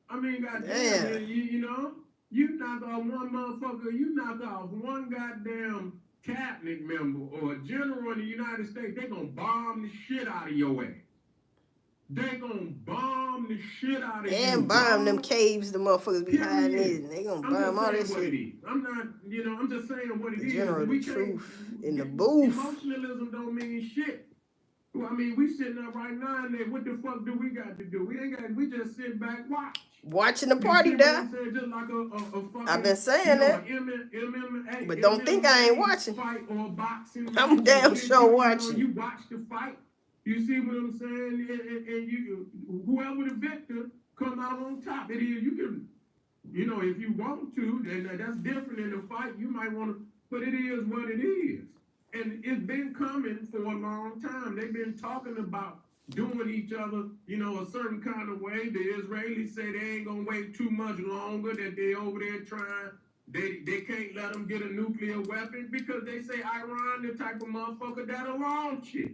I mean, goddamn, you knock off one motherfucker, you knock off one goddamn cabinet member or a general in the United States, they gonna bomb the shit out of your ass. They gonna bomb the shit out of you. And bomb them caves the motherfuckers behind it. They gonna bomb all this shit. I'm not, I'm just saying what it is. General the truth in the booth. Emotionalism don't mean shit. Well, I mean, we sitting up right now and then what the fuck do we got to do? We just sit back, watch. Watching the party, Doc. Just like a fucking, I've been saying that. MMA, but don't think I ain't watching. Fight or boxing. I'm damn sure watching. You watch the fight. You see what I'm saying? And you, whoever the victor come out on top. It is, you can You know, if you want to, then that's different in the fight. You might want to, but it is what it is. And it's been coming for a long time. They've been talking about doing each other, you know, a certain kind of way. The Israelis say they ain't gonna wait too much longer, that they over there trying. They can't let them get a nuclear weapon because they say Iran the type of motherfucker that'll launch it.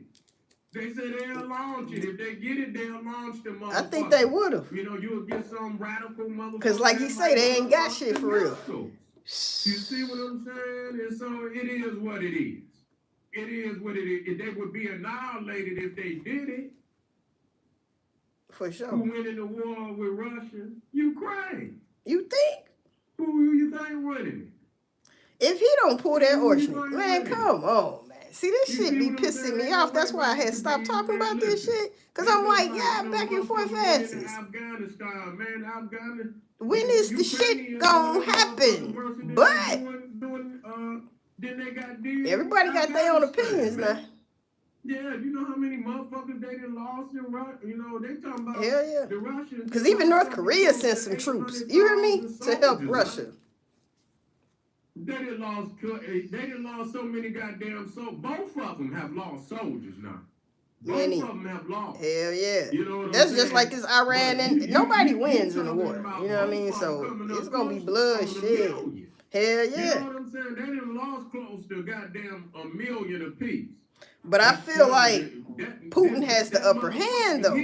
They say they'll launch it. If they get it, they'll launch the motherfucker. I think they would have. You know, you'll get some radical motherfucker. Because like you say, they ain't got shit for real. You see what I'm saying? And so it is what it is. It is what it is. They would be annihilated if they did it. For sure. Who went into war with Russia? Ukraine. You think? Who you think winning it? If he don't pull that orchard, man, come on, man. See, this shit be pissing me off. That's why I had stopped talking about this shit. Because I'm like, yeah, back and forth answers. Afghanistan, man, Afghanistan. When is the shit gonna happen? But everybody got their own opinions now. Yeah, you know how many motherfuckers they done lost in Russia? You know, they talking about hell yeah. The Russians. Because even North Korea sent some troops, you hear me, to help Russia. They done lost so many goddamn soldiers. Both of them have lost soldiers now. Both of them have lost. Hell yeah. You know what That's I'm just saying? like this Iran and nobody wins in the talking war. about You know what I mean? both So of them coming it's up gonna be close blood to shit. 1 million. Hell You yeah. know what I'm saying? They done lost close to goddamn 1 million apiece. But I feel like Putin has the upper hand though.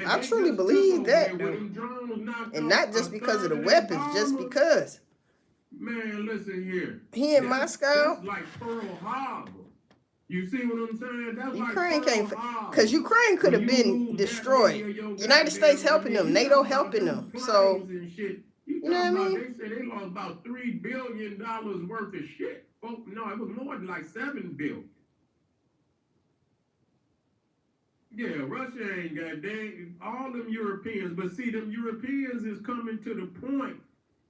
I truly believe that though. And not just because of the weapons, just because. Man, listen here. He in Moscow. That's like Pearl Harbor. You see what I'm saying? That's Ukraine like can't, Pearl Harbor. because Ukraine could have been destroyed. United States helping them, NATO helping them. So, you know what I mean? They said they lost about $3 billion worth of shit. Oh, no, it was more than like $7 billion. Yeah, Russia ain't got all them Europeans, but see, them Europeans is coming to the point,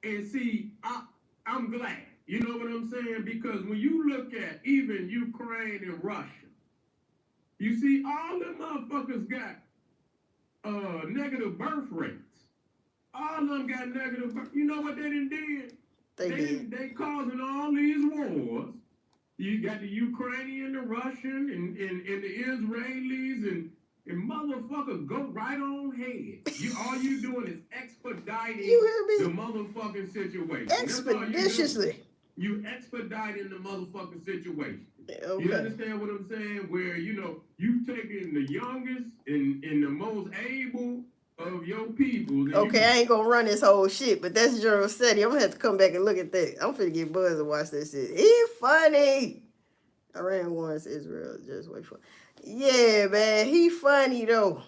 and see, I'm glad. You know what I'm saying? Because when you look at even Ukraine and Russia, you see all them motherfuckers got negative birth rates. All of them got negative birth. You know what they done did? They causing all these wars. You got the Ukrainian, the Russian, and the Israelis, and motherfuckers go right on ahead. All you doing is expediting the motherfucking situation. Expeditiously. You expediting the motherfucking situation. Okay. You understand what I'm saying? Where, you know, you taking the youngest and the most able of your people. Okay, I ain't gonna run this whole shit, but that's General Seti. I'm gonna have to come back and look at that. I'm finna get Buzz to watch that shit. He funny. Iran wants Israel. Just wait for it. Yeah, man. He funny though.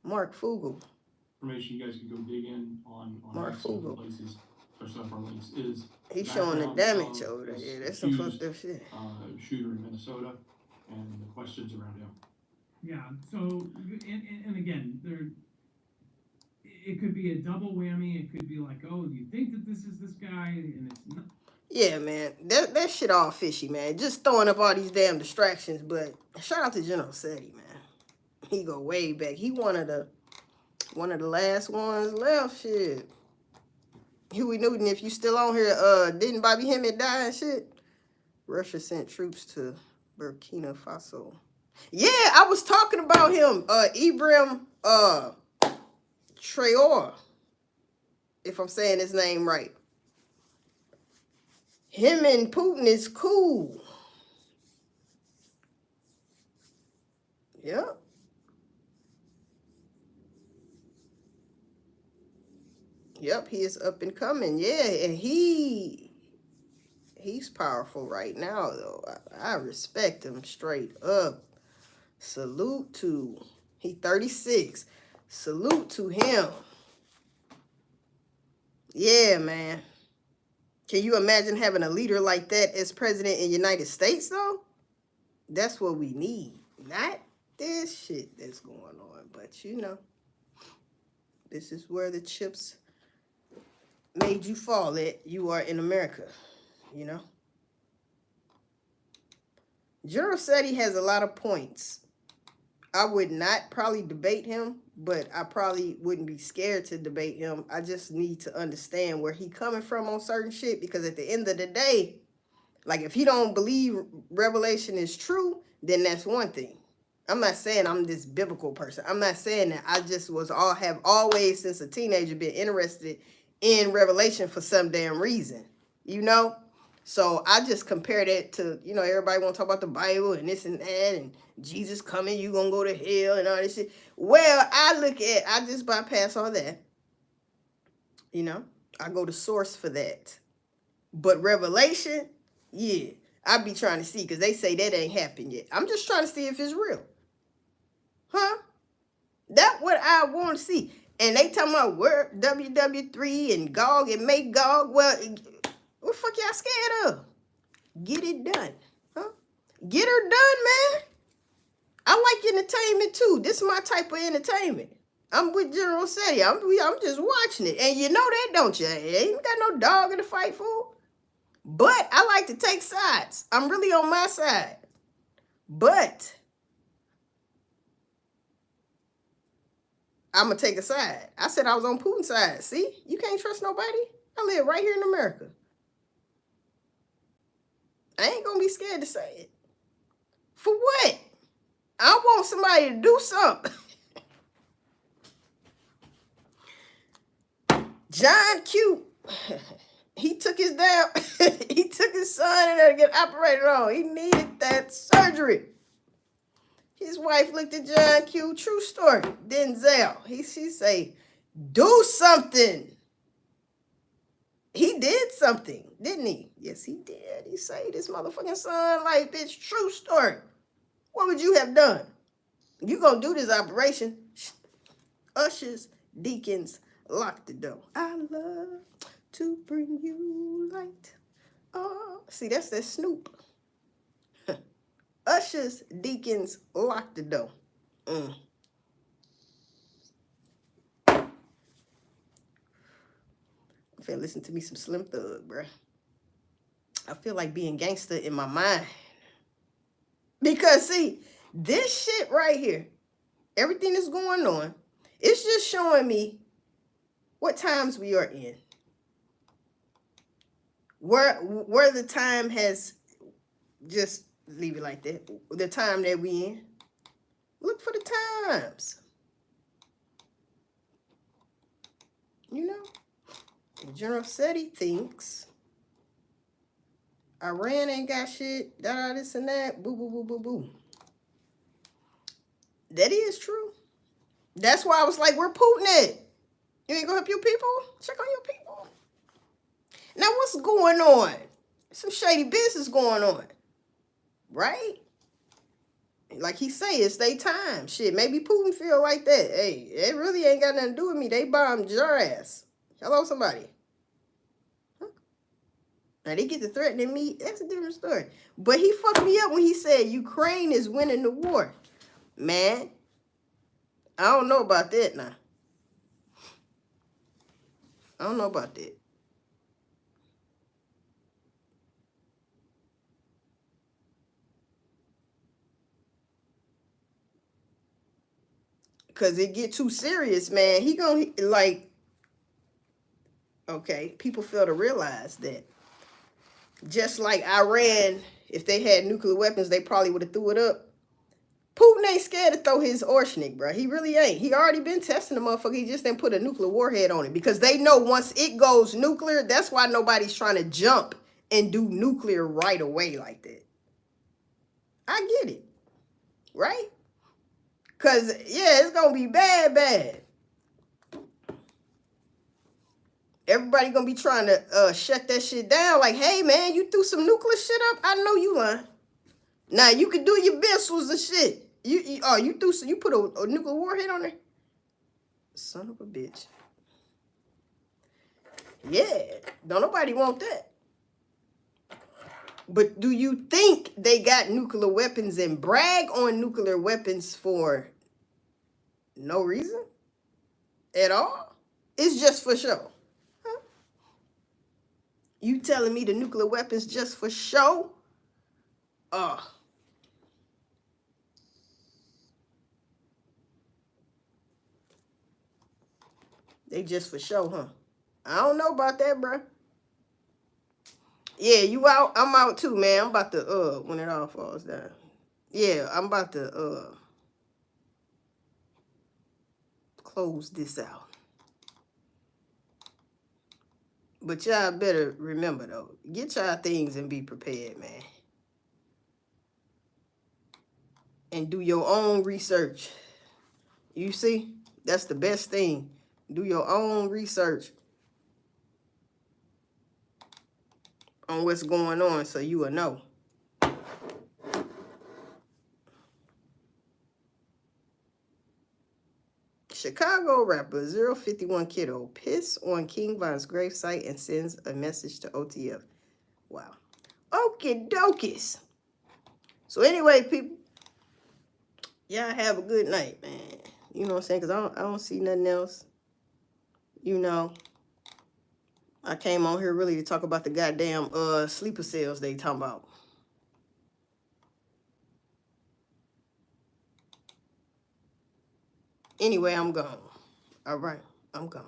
Mark Fugel. Information you guys can go dig in on Mark some of the Fugel. places or some of our links is He's showing the background damage of over there. this Yeah, that's some accused, fucked up shit. shooter in Minnesota and the questions around him. Yeah. So, and again, it could be a double whammy. It could be like, oh, do you think that this is this guy? And it's not. Yeah, man. That shit all fishy, man. Just throwing up all these damn distractions. But shout out to General Seti, man. He go way back. He one of the last ones left. Shit. Huey Newton, if you still on here, didn't Bobby Hemmett die and shit? Russia sent troops to Burkina Faso. Yeah, I was talking about him. Ibrahim Traore, if I'm saying his name right. Him and Putin is cool. Yep. Yep, he is up and coming. Yeah, and he's powerful right now, though. I respect him straight up. Salute to, he 36. Salute to him. Yeah, man. Can you imagine having a leader like that as president in the United States, though? That's what we need. Not this shit that's going on. But, you know, this is where the chips made you fall at. You are in America, you know? General Seti has a lot of points. I would not probably debate him, but I probably wouldn't be scared to debate him. I just need to understand where he coming from on certain shit, because at the end of the day, like if he don't believe Revelation is true, then that's one thing. I'm not saying I'm this biblical person. I'm not saying that. I just have always since a teenager been interested in Revelation for some damn reason, you know? So I just compare that to, everybody want to talk about the Bible and this and that and Jesus coming, you gonna go to hell and all this shit. Well, I just bypass all that. I go to source for that. But Revelation, yeah, I be trying to see, because they say that ain't happened yet. I'm just trying to see if it's real. Huh? That's what I want to see. And they talking about where WW3 and Gog and Magog. Well, what the fuck y'all scared of? Get it done. Huh? Get her done, man. I like entertainment too. This is my type of entertainment. I'm with General Seti. I'm just watching it. And you know that, don't you? Ain't got no dog in the fight, fool. But I like to take sides. I'm really on my side. But I'm going to take a side. I said I was on Putin's side. See? You can't trust nobody. I live right here in America. I ain't going to be scared to say it. For what? I want somebody to do something. John Q. He took his son in there to get operated on. He needed that surgery. His wife looked at John Q. True story. Denzel. She say, do something. He did something, didn't he? Yes, he did. He saved his motherfucking son life. Bitch, true story. What would you have done? You gonna do this operation? Ushers, deacons, lock the door. I love to bring you light. Oh, see, that's that Snoop. Ushers, deacons, lock the door. I'm finna listen to me some Slim Thug, bruh. I feel like being gangster in my mind. Because, see, this shit right here, everything that's going on, it's just showing me what times we are in. Where the time has, just leave it like that, the time that we in. Look for the times. General Seti thinks Iran ain't got shit, this and that, boo, boo, boo, boo, boo. That is true. That's why I was like, where Putin at? You ain't gonna help your people? Check on your people. Now, what's going on? Some shady business going on, right? Like he say, it's their time. Shit, maybe Putin feel like that. Hey, it really ain't got nothing to do with me. They bombed your ass. Hello, somebody. Huh? Now, they get to threatening me. That's a different story. But he fucked me up when he said Ukraine is winning the war. Man, I don't know about that now. I don't know about that. Because it get too serious, man. He gonna, like, okay, people fail to realize that just like Iran, if they had nuclear weapons, they probably would have threw it up. Putin ain't scared to throw his arsenic, bro. He really ain't. He already been testing the motherfucker. He just didn't put a nuclear warhead on it, because they know once it goes nuclear, that's why nobody's trying to jump and do nuclear right away like that. I get it, right? Because, yeah, it's going to be bad. Everybody going to be trying to shut that shit down. Like, hey, man, you threw some nuclear shit up? I know you lying. Now, you could do your missiles and shit. You put a nuclear warhead on there? Son of a bitch. Yeah, don't nobody want that. But do you think they got nuclear weapons and brag on nuclear weapons for no reason at all? It's just for show. Huh? You telling me the nuclear weapons just for show? They just for show, huh? I don't know about that, bro. Yeah, you out? I'm out too, man. I'm about to when it all falls down. Yeah, I'm about to close this out. But y'all better remember though, get y'all things and be prepared, man. And do your own research. You see? That's the best thing. Do your own research on what's going on so you will know. Chicago rapper 051 Kiddo piss on King Von's gravesite and sends a message to OTF. Wow. Okie dokies. So anyway, people, y'all have a good night, man. You know what I'm saying? Because I don't see nothing else. You know, I came on here really to talk about the goddamn sleeper cells they talking about. Anyway, I'm gone. All right, I'm gone.